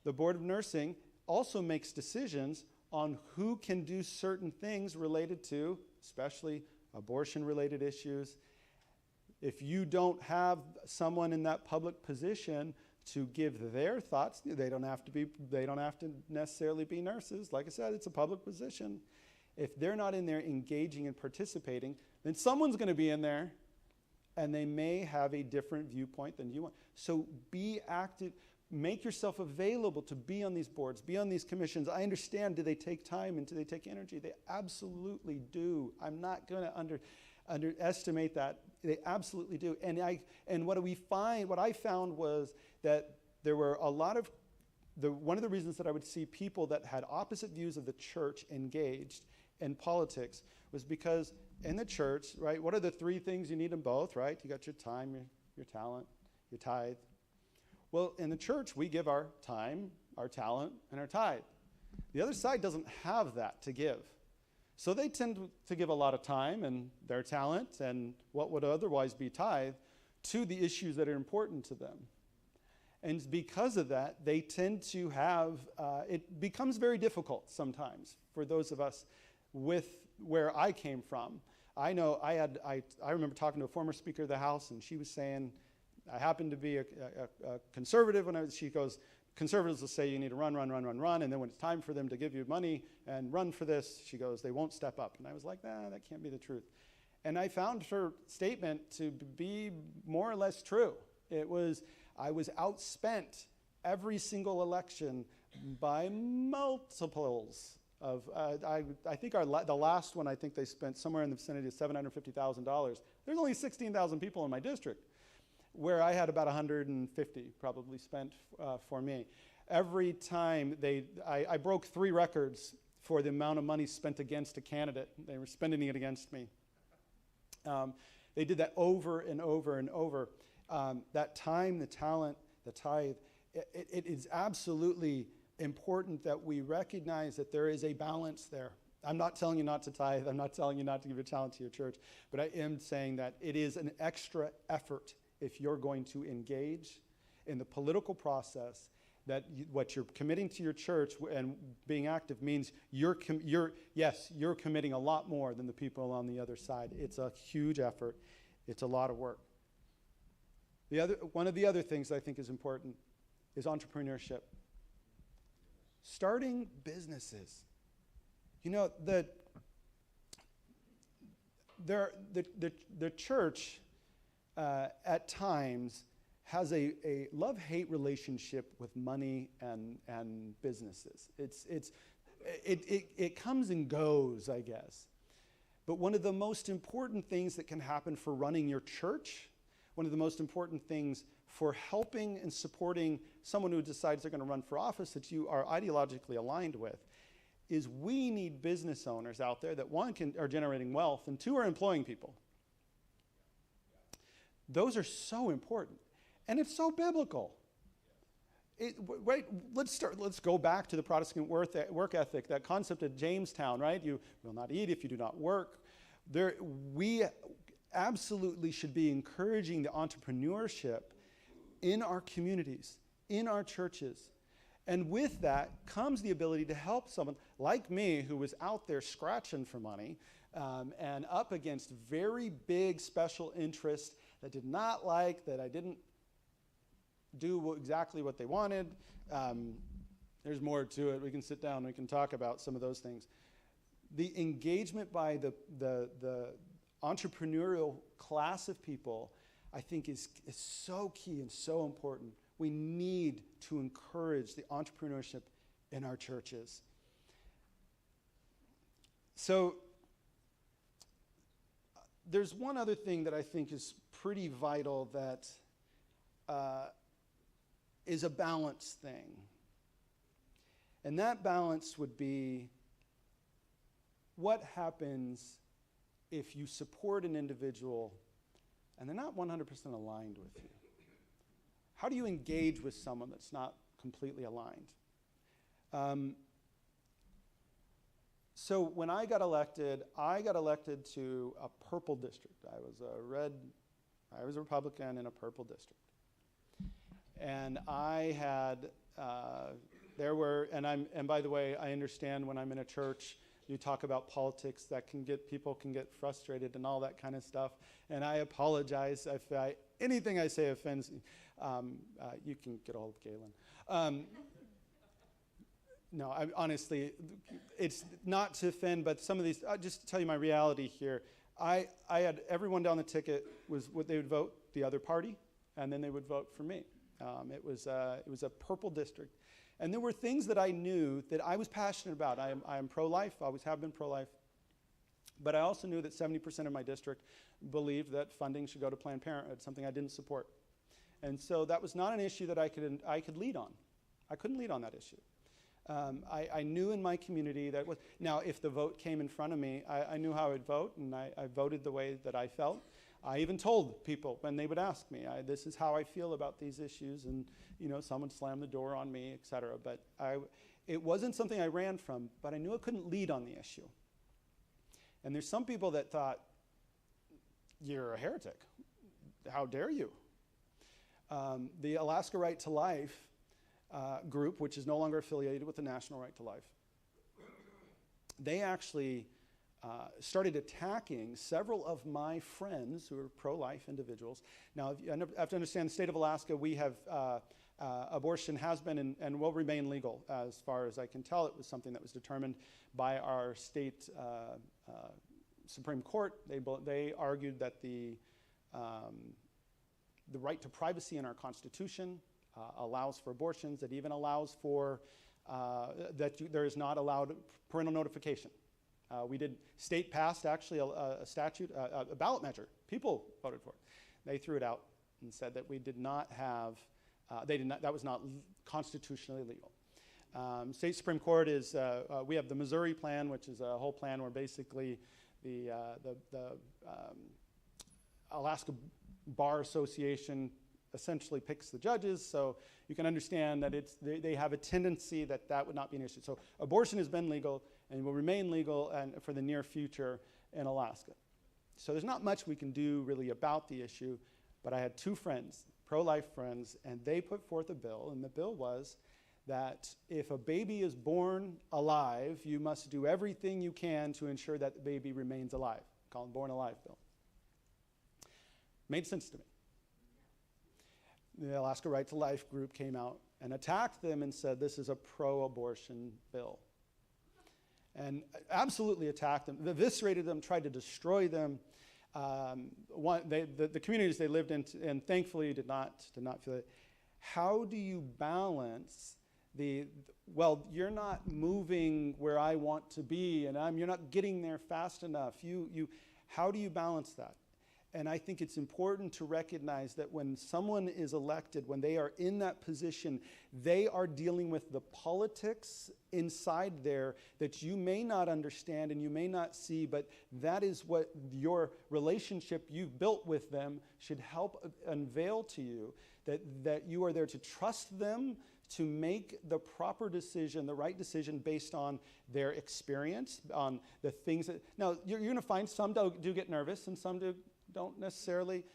The Board of Nursing also makes decisions on who can do certain things related to, especially abortion-related issues. If you don't have someone in that public position to give their thoughts, they don't have to necessarily be nurses. Like I said, it's a public position. If they're not in there engaging and participating, then someone's going to be in there, and they may have a different viewpoint than you want. So be active. Make yourself available to be on these boards, be on these commissions. I understand, do they take time and do they take energy? They absolutely do. I'm not going to underestimate that. They absolutely do. And what I found was that there were a lot of, one of the reasons that I would see people that had opposite views of the church engaged in politics was because in the church, right, what are the three things you need in both, right? You got your time, your talent, your tithe. Well, in the church, we give our time, our talent, and our tithe. The other side doesn't have that to give. So they tend to give a lot of time and their talent and what would otherwise be tithe to the issues that are important to them. And because of that, they tend to have, it becomes very difficult sometimes for those of us with where I came from. I know I remember talking to a former Speaker of the House, and she was saying, I happened to be a conservative she goes, conservatives will say you need to run, and then when it's time for them to give you money and run for this, she goes, they won't step up. And I was like, that can't be the truth. And I found her statement to be more or less true. I was outspent every single election by multiples of, I think the last one, I think they spent somewhere in the vicinity of $750,000. There's only 16,000 people in my district, where I had about 150 probably spent for me. Every time I broke 3 records for the amount of money spent against a candidate. They were spending it against me. They did that over and over and over. That time, the talent, the tithe, it is absolutely important that we recognize that there is a balance there. I'm not telling you not to tithe. I'm not telling you not to give your talent to your church. But I am saying that it is an extra effort if you're going to engage in the political process, that what you're committing to your church and being active means you're committing a lot more than the people on the other side. It's a huge effort. It's a lot of work. One of the other things I think is important is entrepreneurship. Starting businesses. You know, the church at times has a love-hate relationship with money and businesses. It comes and goes, I guess. But one of the most important things that can happen for running your church, one of the most important things for helping and supporting someone who decides they're going to run for office that you are ideologically aligned with, is we need business owners out there that, one, are generating wealth, and two, are employing people. Those are so important. And it's so biblical. Let's go back to the Protestant work ethic, that concept at Jamestown, right? You will not eat if you do not work. We absolutely should be encouraging the entrepreneurship in our communities, in our churches. And with that comes the ability to help someone like me, who was out there scratching for money and up against very big special interests that did not like, that I didn't do exactly what they wanted. There's more to it. We can sit down and we can talk about some of those things. The engagement by the entrepreneurial class of people, I think, is so key and so important. We need to encourage the entrepreneurship in our churches. So there's one other thing that I think is pretty vital that is a balance thing. And that balance would be, what happens if you support an individual and they're not 100% aligned with you? How do you engage with someone that's not completely aligned? So when I got elected to a purple district. I was a Republican in a purple district. And I had, and by the way, I understand when I'm in a church, you talk about politics, that people can get frustrated and all that kind of stuff. And I apologize if anything I say offends you. You can get all of Galen. No, honestly, it's not to offend, but some of these, just to tell you my reality here, I had everyone down the ticket was what they would vote the other party, and then they would vote for me. It was a purple district. And there were things that I knew that I was passionate about. I am pro-life, always have been pro-life. But I also knew that 70% of my district believed that funding should go to Planned Parenthood, something I didn't support. And so that was not an issue that I could lead on. I couldn't lead on that issue. I knew in my community that now if the vote came in front of me, I knew how I would vote, and I voted the way that I felt. I even told people when they would ask me, this is how I feel about these issues, and someone slammed the door on me, et cetera. But it wasn't something I ran from, but I knew I couldn't lead on the issue. And there's some people that thought, you're a heretic. How dare you? The Alaska Right to Life group, which is no longer affiliated with the National Right to Life, they actually started attacking several of my friends who are pro-life individuals. Now, you have to understand, the state of Alaska, we have abortion has been and will remain legal. As far as I can tell, it was something that was determined by our state Supreme Court. They argued that the right to privacy in our Constitution allows for abortions. It even allows for there is not allowed parental notification. State passed actually a statute, a ballot measure. People voted for it. They threw it out and said that we did not have, that was not constitutionally legal. State Supreme Court is, we have the Missouri plan, which is a whole plan where basically the Alaska Bar Association essentially picks the judges, so you can understand that they have a tendency that would not be an issue. So abortion has been legal and will remain legal and for the near future in Alaska. So there's not much we can do really about the issue, but I had two friends, pro-life friends, and they put forth a bill, and the bill was that if a baby is born alive, you must do everything you can to ensure that the baby remains alive. Call it Born Alive bill. Made sense to me. The Alaska Right to Life group came out and attacked them and said this is a pro-abortion bill. And absolutely attacked them, eviscerated them, tried to destroy them. The communities they lived in, and thankfully did not feel it. How do you balance well, you're not moving where I want to be, and you're not getting there fast enough. How do you balance that? And I think it's important to recognize that when someone is elected, when they are in that position, they are dealing with the politics inside there that you may not understand and you may not see, but that is what your relationship you've built with them should help unveil to you, that you are there to trust them to make the proper decision, the right decision based on their experience, on the things that, now you're going to find some do get nervous and some don't necessarily,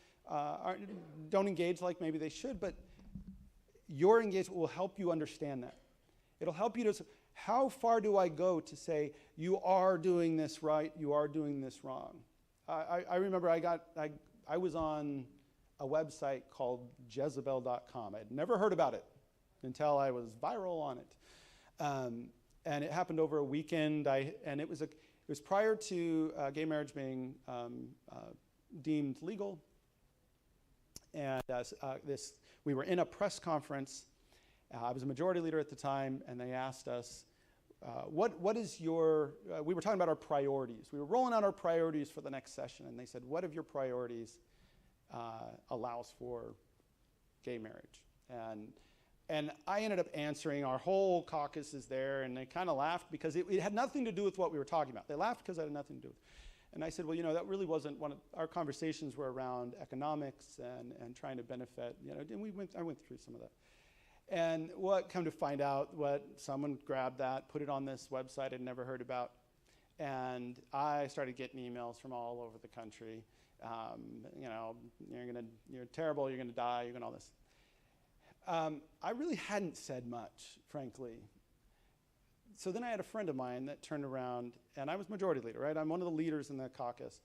don't engage like maybe they should, but your engagement will help you understand that. It'll help you to, how far do I go to say, you are doing this right, you are doing this wrong? I remember I was on a website called Jezebel.com. I'd never heard about it until I was viral on it. And it happened over a weekend, and it was prior to gay marriage being deemed legal. And we were in a press conference. I was a majority leader at the time, and they asked us, what is your, we were talking about our priorities. We were rolling out our priorities for the next session, and they said, what of your priorities allows for gay marriage? And I ended up answering, our whole caucus is there, and they kind of laughed because it had nothing to do with what we were talking about. They laughed because it had nothing to do with it. And I said, well, that really wasn't one of our conversations were around economics and trying to benefit, and I went through some of that. And what come to find out, someone grabbed that, put it on this website I'd never heard about, and I started getting emails from all over the country. You're terrible, you're gonna die, you're gonna all this. I really hadn't said much, frankly. So then I had a friend of mine that turned around, and I was majority leader, right? I'm one of the leaders in the caucus.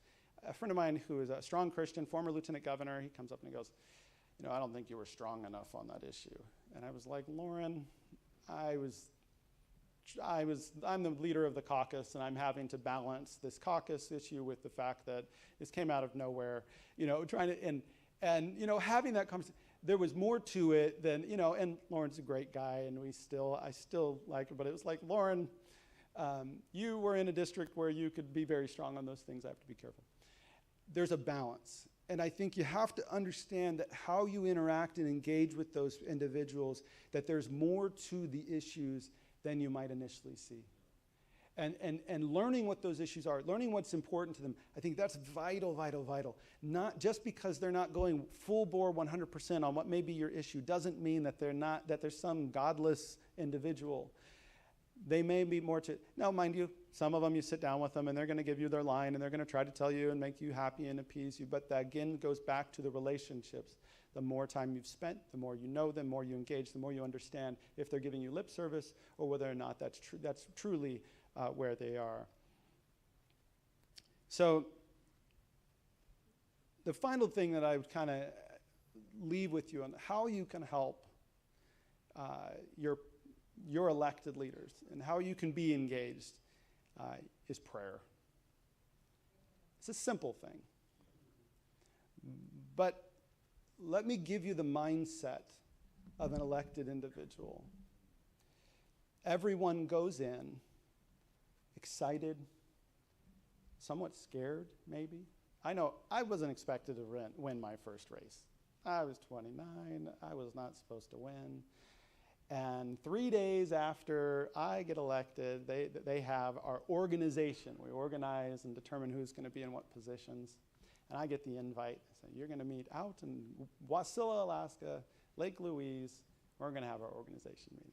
A friend of mine who is a strong Christian, former lieutenant governor, he comes up and he goes, I don't think you were strong enough on that issue. And I was like, Lauren, I'm the leader of the caucus, and I'm having to balance this caucus issue with the fact that this came out of nowhere, trying to, and having that conversation. There was more to it than, and Lauren's a great guy, and I still like her, but it was like, Lauren, you were in a district where you could be very strong on those things. I have to be careful. There's a balance. And I think you have to understand that how you interact and engage with those individuals, that there's more to the issues than you might initially see. And learning what those issues are, learning what's important to them, I think that's vital, vital, vital. Not just because they're not going full bore 100% on what may be your issue doesn't mean that there's some godless individual. They may be more to, now mind you, some of them you sit down with them and they're going to give you their line and they're going to try to tell you and make you happy and appease you, but that again goes back to the relationships. The more time you've spent, the more you know them, the more you engage, the more you understand if they're giving you lip service or whether or not that's truly where they are. So the final thing that I would kind of leave with you on how you can help your elected leaders and how you can be engaged is prayer. It's a simple thing. But let me give you the mindset of an elected individual. Everyone goes in excited, somewhat scared, maybe. I know I wasn't expected to win my first race. I was 29. I was not supposed to win. And 3 days after I get elected, they have our organization. We organize and determine who's going to be in what positions. And I get the invite. So you're going to meet out in Wasilla, Alaska, Lake Louise. We're going to have our organization meeting.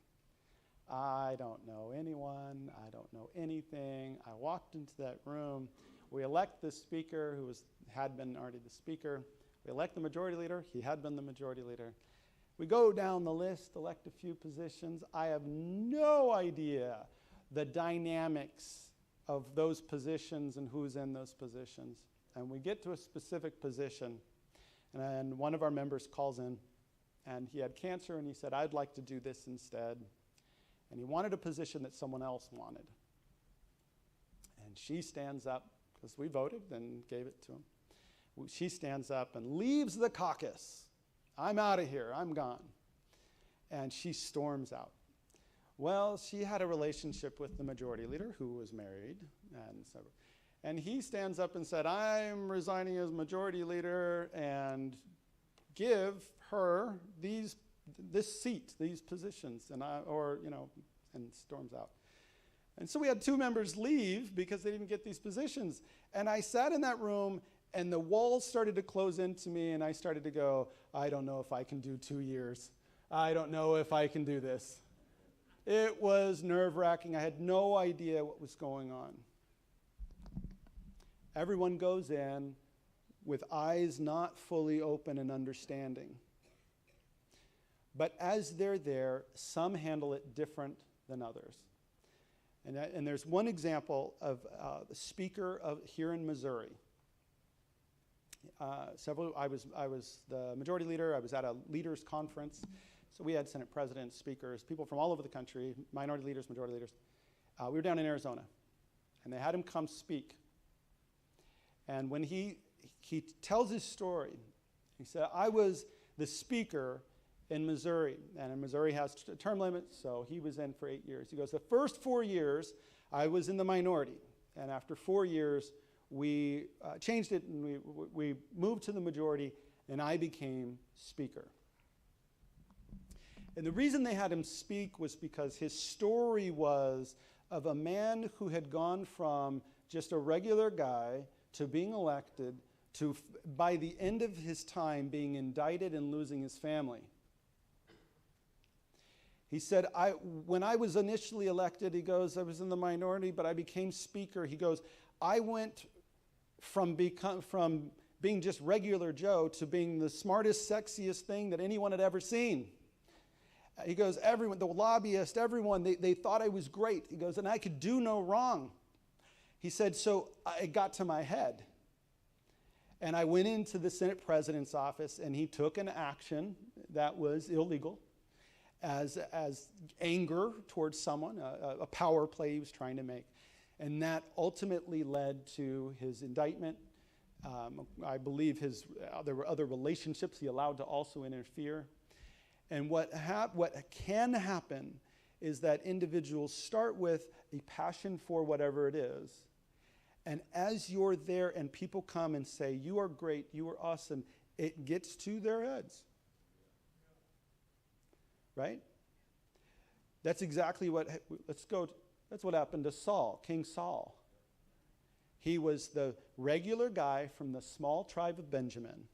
I don't know anyone. I don't know anything. I walked into that room. We elect the speaker who had been already the speaker. We elect the majority leader. He had been the majority leader. We go down the list, elect a few positions. I have no idea the dynamics of those positions and who's in those positions. And we get to a specific position, and one of our members calls in, and he had cancer, and he said, I'd like to do this instead. And he wanted a position that someone else wanted. And she stands up, because we voted and gave it to him. She stands up and leaves the caucus. I'm out of here. I'm gone. And she storms out. Well, she had a relationship with the majority leader who was married. And he stands up and said, I'm resigning as majority leader and give her this seat, these positions, and storms out. And so we had 2 members leave because they didn't get these positions. And I sat in that room, and the walls started to close into me, and I started to go, I don't know if I can do 2 years. I don't know if I can do this. It was nerve-wracking. I had no idea what was going on. Everyone goes in with eyes not fully open and understanding. But as they're there, some handle it different than others. And there's one example of the speaker here in Missouri. I was the majority leader. I was at a leaders conference. So we had Senate presidents, speakers, people from all over the country, minority leaders, majority leaders. We were down in Arizona, and they had him come speak. And when he tells his story, he said, I was the speaker in Missouri, and Missouri has a term limit, so he was in for 8 years. He goes, the first 4 years, I was in the minority, and after 4 years, we changed it, and we moved to the majority, and I became speaker. And the reason they had him speak was because his story was of a man who had gone from just a regular guy to being elected to, by the end of his time, being indicted and losing his family. He said, when I was initially elected, he goes, I was in the minority, but I became speaker. He goes, I went from being just regular Joe to being the smartest, sexiest thing that anyone had ever seen. He goes, everyone, the lobbyist, everyone, they thought I was great. He goes, and I could do no wrong. He said, so it got to my head. And I went into the Senate president's office, and he took an action that was illegal as anger towards someone, a power play he was trying to make. And that ultimately led to his indictment. I believe there were other relationships he allowed to also interfere. And what can happen is that individuals start with a passion for whatever it is. And as you're there and people come and say, you are great, you are awesome, it gets to their heads. Right? That's exactly that's what happened to Saul, King Saul. He was the regular guy from the small tribe of Benjamin,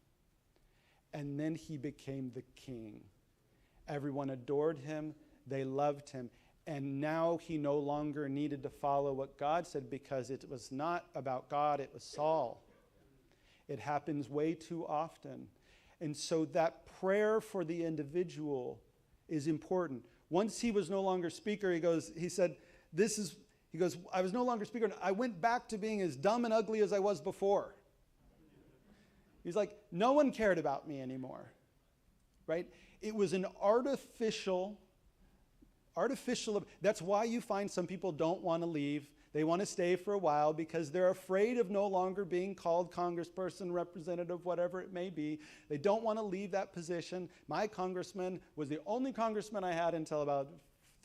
and then he became the king. Everyone adored him, they loved him, and now he no longer needed to follow what God said because it was not about God, it was Saul. It happens way too often. And so that prayer for the individual is important. Once he was no longer speaker, he said, I was no longer speaker, and I went back to being as dumb and ugly as I was before. He's like, no one cared about me anymore, right? It was an artificial, that's why you find some people don't want to leave. They want to stay for a while because they're afraid of no longer being called congressperson, representative, whatever it may be. They don't want to leave that position. My congressman was the only congressman I had until about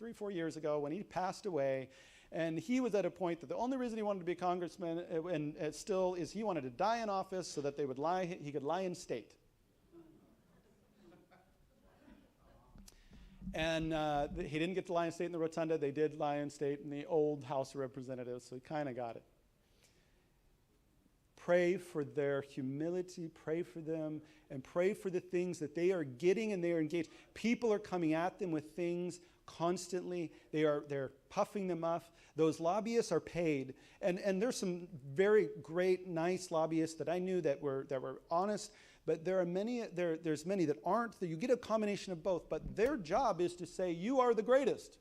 3-4 years ago when he passed away. And he was at a point that the only reason he wanted to be a congressman, and still is he wanted to die in office so that he could lie in state. And he didn't get to lie in state in the rotunda. They did lie in state in the old House of Representatives, so he kind of got it. Pray for their humility, pray for them, and pray for the things that they are getting and they are engaged. People are coming at them with things constantly. They're puffing them up. Those lobbyists are paid. And there's some very great, nice lobbyists that I knew that were honest, but there's many that aren't. That you get a combination of both, but their job is to say, you are the greatest.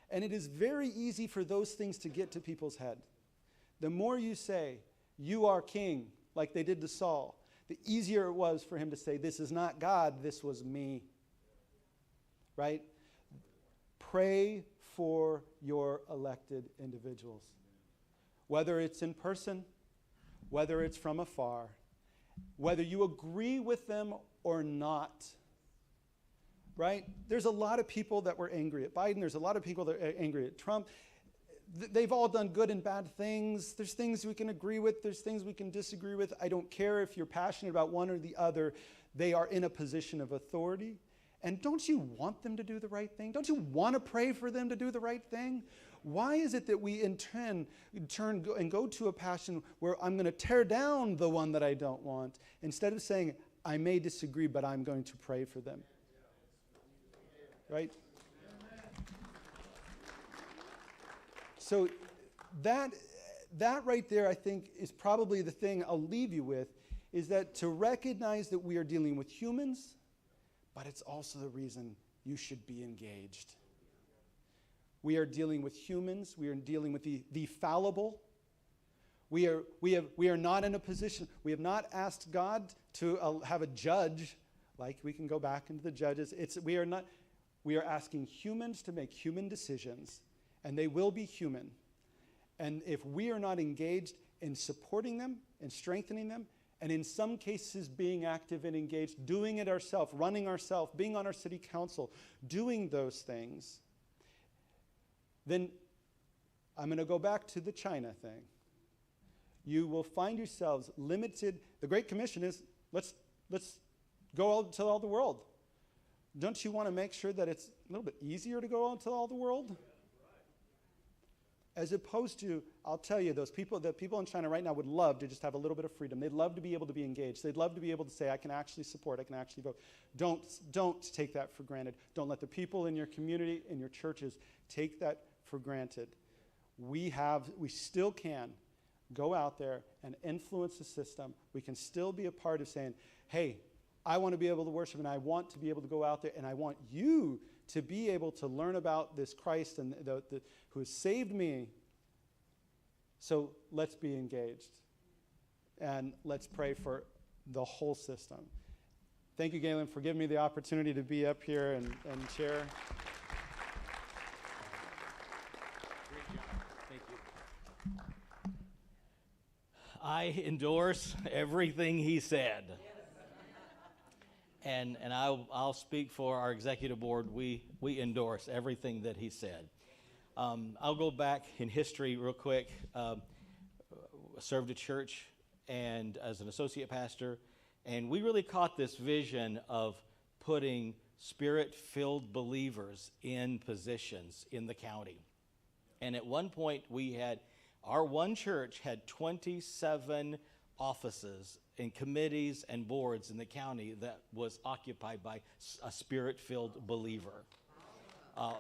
And it is very easy for those things to get to people's head. The more you say, you are king, like they did to Saul, the easier it was for him to say, this is not God, this was me. Right? Pray for your elected individuals. Whether it's in person, whether it's from afar, whether you agree with them or not. Right? There's a lot of people that were angry at Biden. There's a lot of people that are angry at Trump. They've all done good and bad things. There's things we can agree with. There's things we can disagree with. I don't care if you're passionate about one or the other. They are in a position of authority. And don't you want them to do the right thing? Don't you want to pray for them to do the right thing? Why is it that we turn and go to a passion where I'm going to tear down the one that I don't want, instead of saying, I may disagree, but I'm going to pray for them? Right? So that right there, I think, is probably the thing I'll leave you with, is that to recognize that we are dealing with humans, but it's also the reason you should be engaged. We are dealing with humans. We are dealing with the fallible. We are not in a position. We have not asked God to have a judge, like we can go back into the judges. We are asking humans to make human decisions, and they will be human. And if we are not engaged in supporting them and strengthening them, and in some cases being active and engaged, doing it ourselves, running ourselves, being on our city council, doing those things, then I'm going to go back to the China thing. You will find yourselves limited. The Great Commission is, let's go out to all the world. Don't you want to make sure that it's a little bit easier to go out to all the world? As opposed to, I'll tell you, the people in China right now would love to just have a little bit of freedom. They'd love to be able to be engaged. They'd love to be able to say, I can actually support, I can actually vote. Don't take that for granted. Don't let the people in your community, in your churches, take that for granted. We still can go out there and influence the system. We can still be a part of saying, hey, I want to be able to worship, and I want to be able to go out there, and I want you to be able to learn about this Christ and who has saved me. So let's be engaged. And let's pray for the whole system. Thank you, Galen, for giving me the opportunity to be up here and share. Great job. Thank you. I endorse everything he said. And I'll speak for our executive board. We endorse everything that he said. I'll go back in history real quick. Served at church and as an associate pastor, and we really caught this vision of putting Spirit-filled believers in positions in the county. And at one point, our one church had 27 offices and committees and boards in the county that was occupied by a Spirit-filled believer.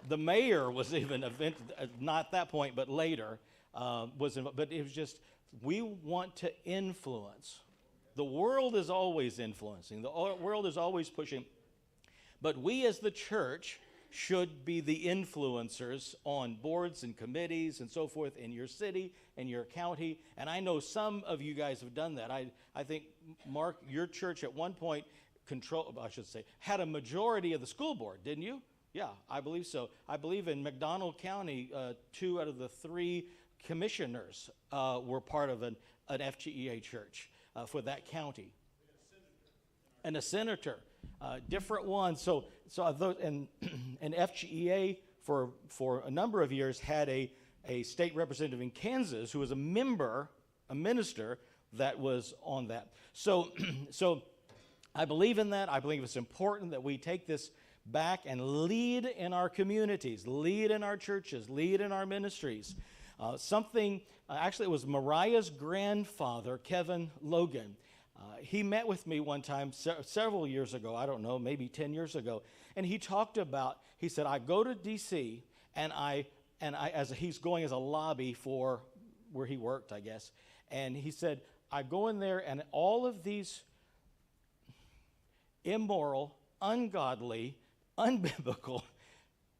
The mayor was even not at that point, but later but it was just, we want to influence. The world is always influencing. The world is always pushing. But we as the church should be the influencers on boards and committees and so forth in your city and your county. And I know some of you guys have done that. I think, Mark, your church at one point had a majority of the school board, didn't you? Yeah, I believe so. I believe in McDonald County, 2 out of the 3 commissioners were part of an FGEA church for that county. And a senator. Different ones. So I thought, and FGEA for a number of years had a state representative in Kansas who was a minister that was on that. So I believe in that. I believe it's important that we take this back and lead in our communities, lead in our churches, lead in our ministries. Actually, it was Mariah's grandfather, Kevin Logan. He met with me one time several years ago, I don't know, maybe 10 years ago, and he talked about, he said, I go to D.C., and as he's going as a lobby for where he worked, I guess, and he said, I go in there, and all of these immoral, ungodly, unbiblical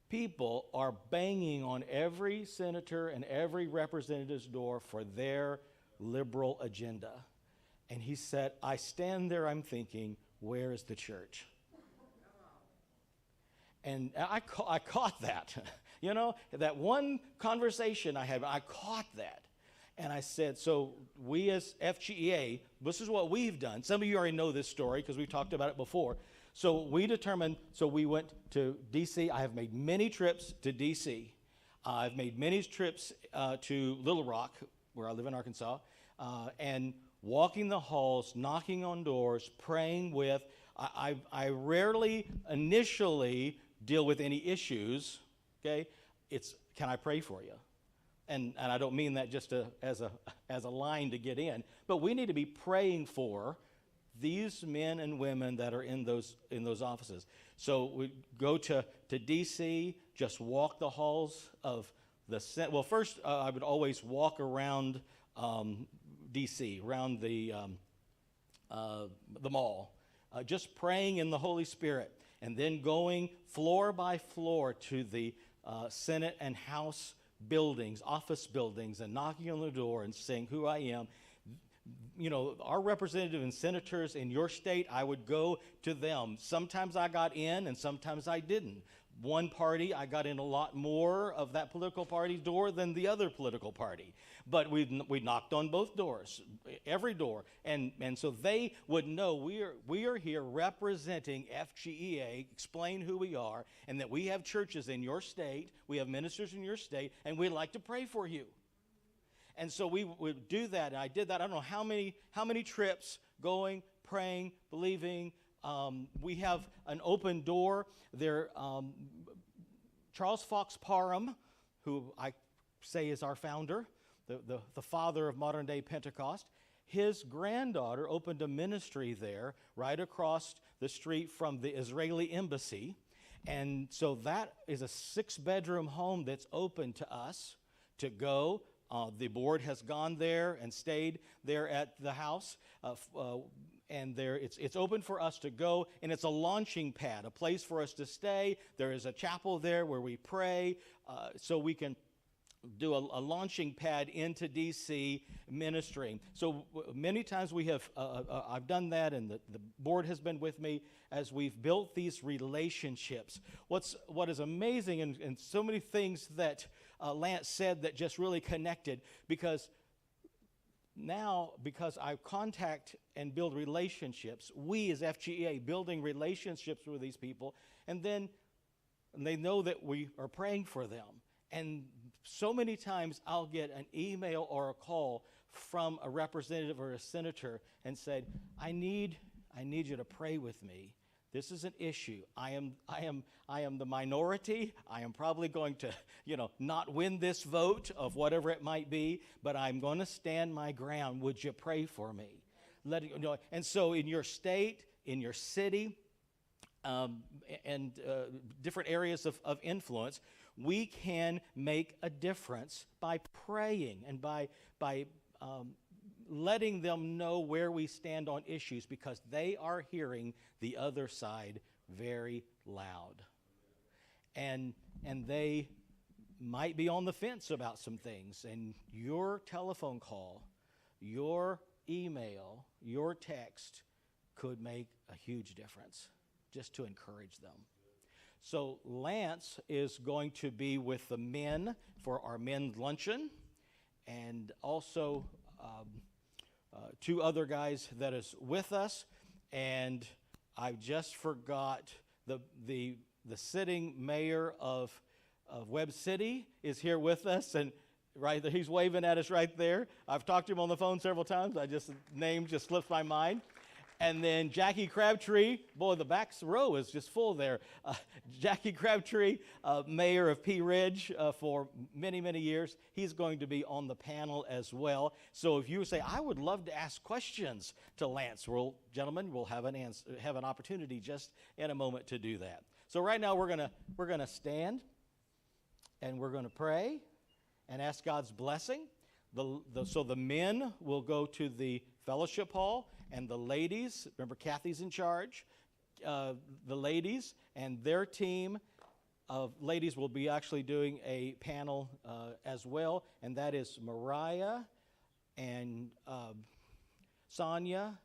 people are banging on every senator and every representative's door for their liberal agenda. And he said, I stand there, I'm thinking, where is the church? And I caught that. You know, that one conversation I had, I caught that. And I said, so we as FGEA, this is what we've done. Some of you already know this story because we've talked about it before. So we determined, so we went to D.C. I have made many trips to D.C. I've made many trips to Little Rock, where I live in Arkansas, and walking the halls, knocking on doors, praying with. I rarely initially deal with any issues, okay? It's, can I pray for you? And I don't mean that just as a line to get in, but we need to be praying for these men and women that are in those offices. So we go to D.C., just walk the halls of the Senate. Well, first I would always walk around D.C., around the mall, just praying in the Holy Spirit, and then going floor by floor to the Senate and House buildings, office buildings, and knocking on the door and saying who I am. You know, our representative and senators in your state, I would go to them. Sometimes I got in and sometimes I didn't. One party, I got in a lot more of that political party's door than the other political party. But we knocked on both doors, every door. And so they would know we are here representing FGEA, explain who we are, and that we have churches in your state, we have ministers in your state, and we'd like to pray for you. And so we would do that, and I did that. I don't know how many trips, going, praying, believing. We have an open door there. Charles Fox Parham, who I say is our founder, the father of modern day Pentecost, his granddaughter opened a ministry there right across the street from the Israeli embassy. And so that is a 6-bedroom home that's open to us to go. The board has gone there and stayed there at the house, and there it's open for us to go, and it's a launching pad, a place for us to stay. There is a chapel there where we pray, so we can do a launching pad into D.C. ministering. So many times we have, I've done that, and the board has been with me as we've built these relationships. What is amazing, and so many things that Lance said that just really connected, because I contact and build relationships, we as FGEA building relationships with these people, and then they know that we are praying for them. And so many times I'll get an email or a call from a representative or a senator and said, I need you to pray with me. This is an issue. I am the minority. I am probably going to, not win this vote of whatever it might be, but I'm going to stand my ground. Would you pray for me? And so in your state, in your city, and different areas of influence, we can make a difference by praying and by letting them know where we stand on issues, because they are hearing the other side very loud. And they might be on the fence about some things, and your telephone call, your email, your text could make a huge difference just to encourage them. So Lance is going to be with the men for our men's luncheon, and also 2 other guys that is with us. And I just forgot the sitting mayor of Webb City is here with us, and right there, he's waving at us right there. I've talked to him on the phone several times. Name just slips my mind. And then Jackie Crabtree, boy, the back row is just full there. Jackie Crabtree, mayor of Pea Ridge for many, many years, he's going to be on the panel as well. So if you say, I would love to ask questions to Lance, well, gentlemen, we'll have an opportunity just in a moment to do that. So right now we're gonna stand and we're gonna pray and ask God's blessing. So the men will go to the fellowship hall, and the ladies, remember Kathy's in charge, the ladies and their team of ladies will be actually doing a panel as well, and that is Mariah and Sonia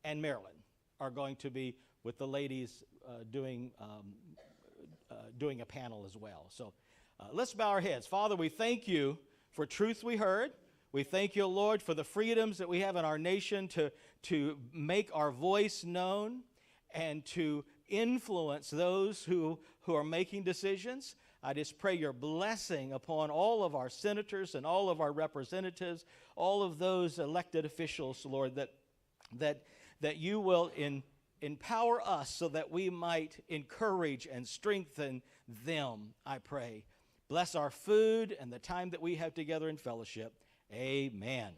and Marilyn are going to be with the ladies doing a panel as well. So let's bow our heads. Father, we thank you for truth we heard. We thank you, Lord, for the freedoms that we have in our nation to make our voice known and to influence those who are making decisions. I just pray your blessing upon all of our senators and all of our representatives, all of those elected officials, Lord, that you will empower us so that we might encourage and strengthen them, I pray. Bless our food and the time that we have together in fellowship. Amen.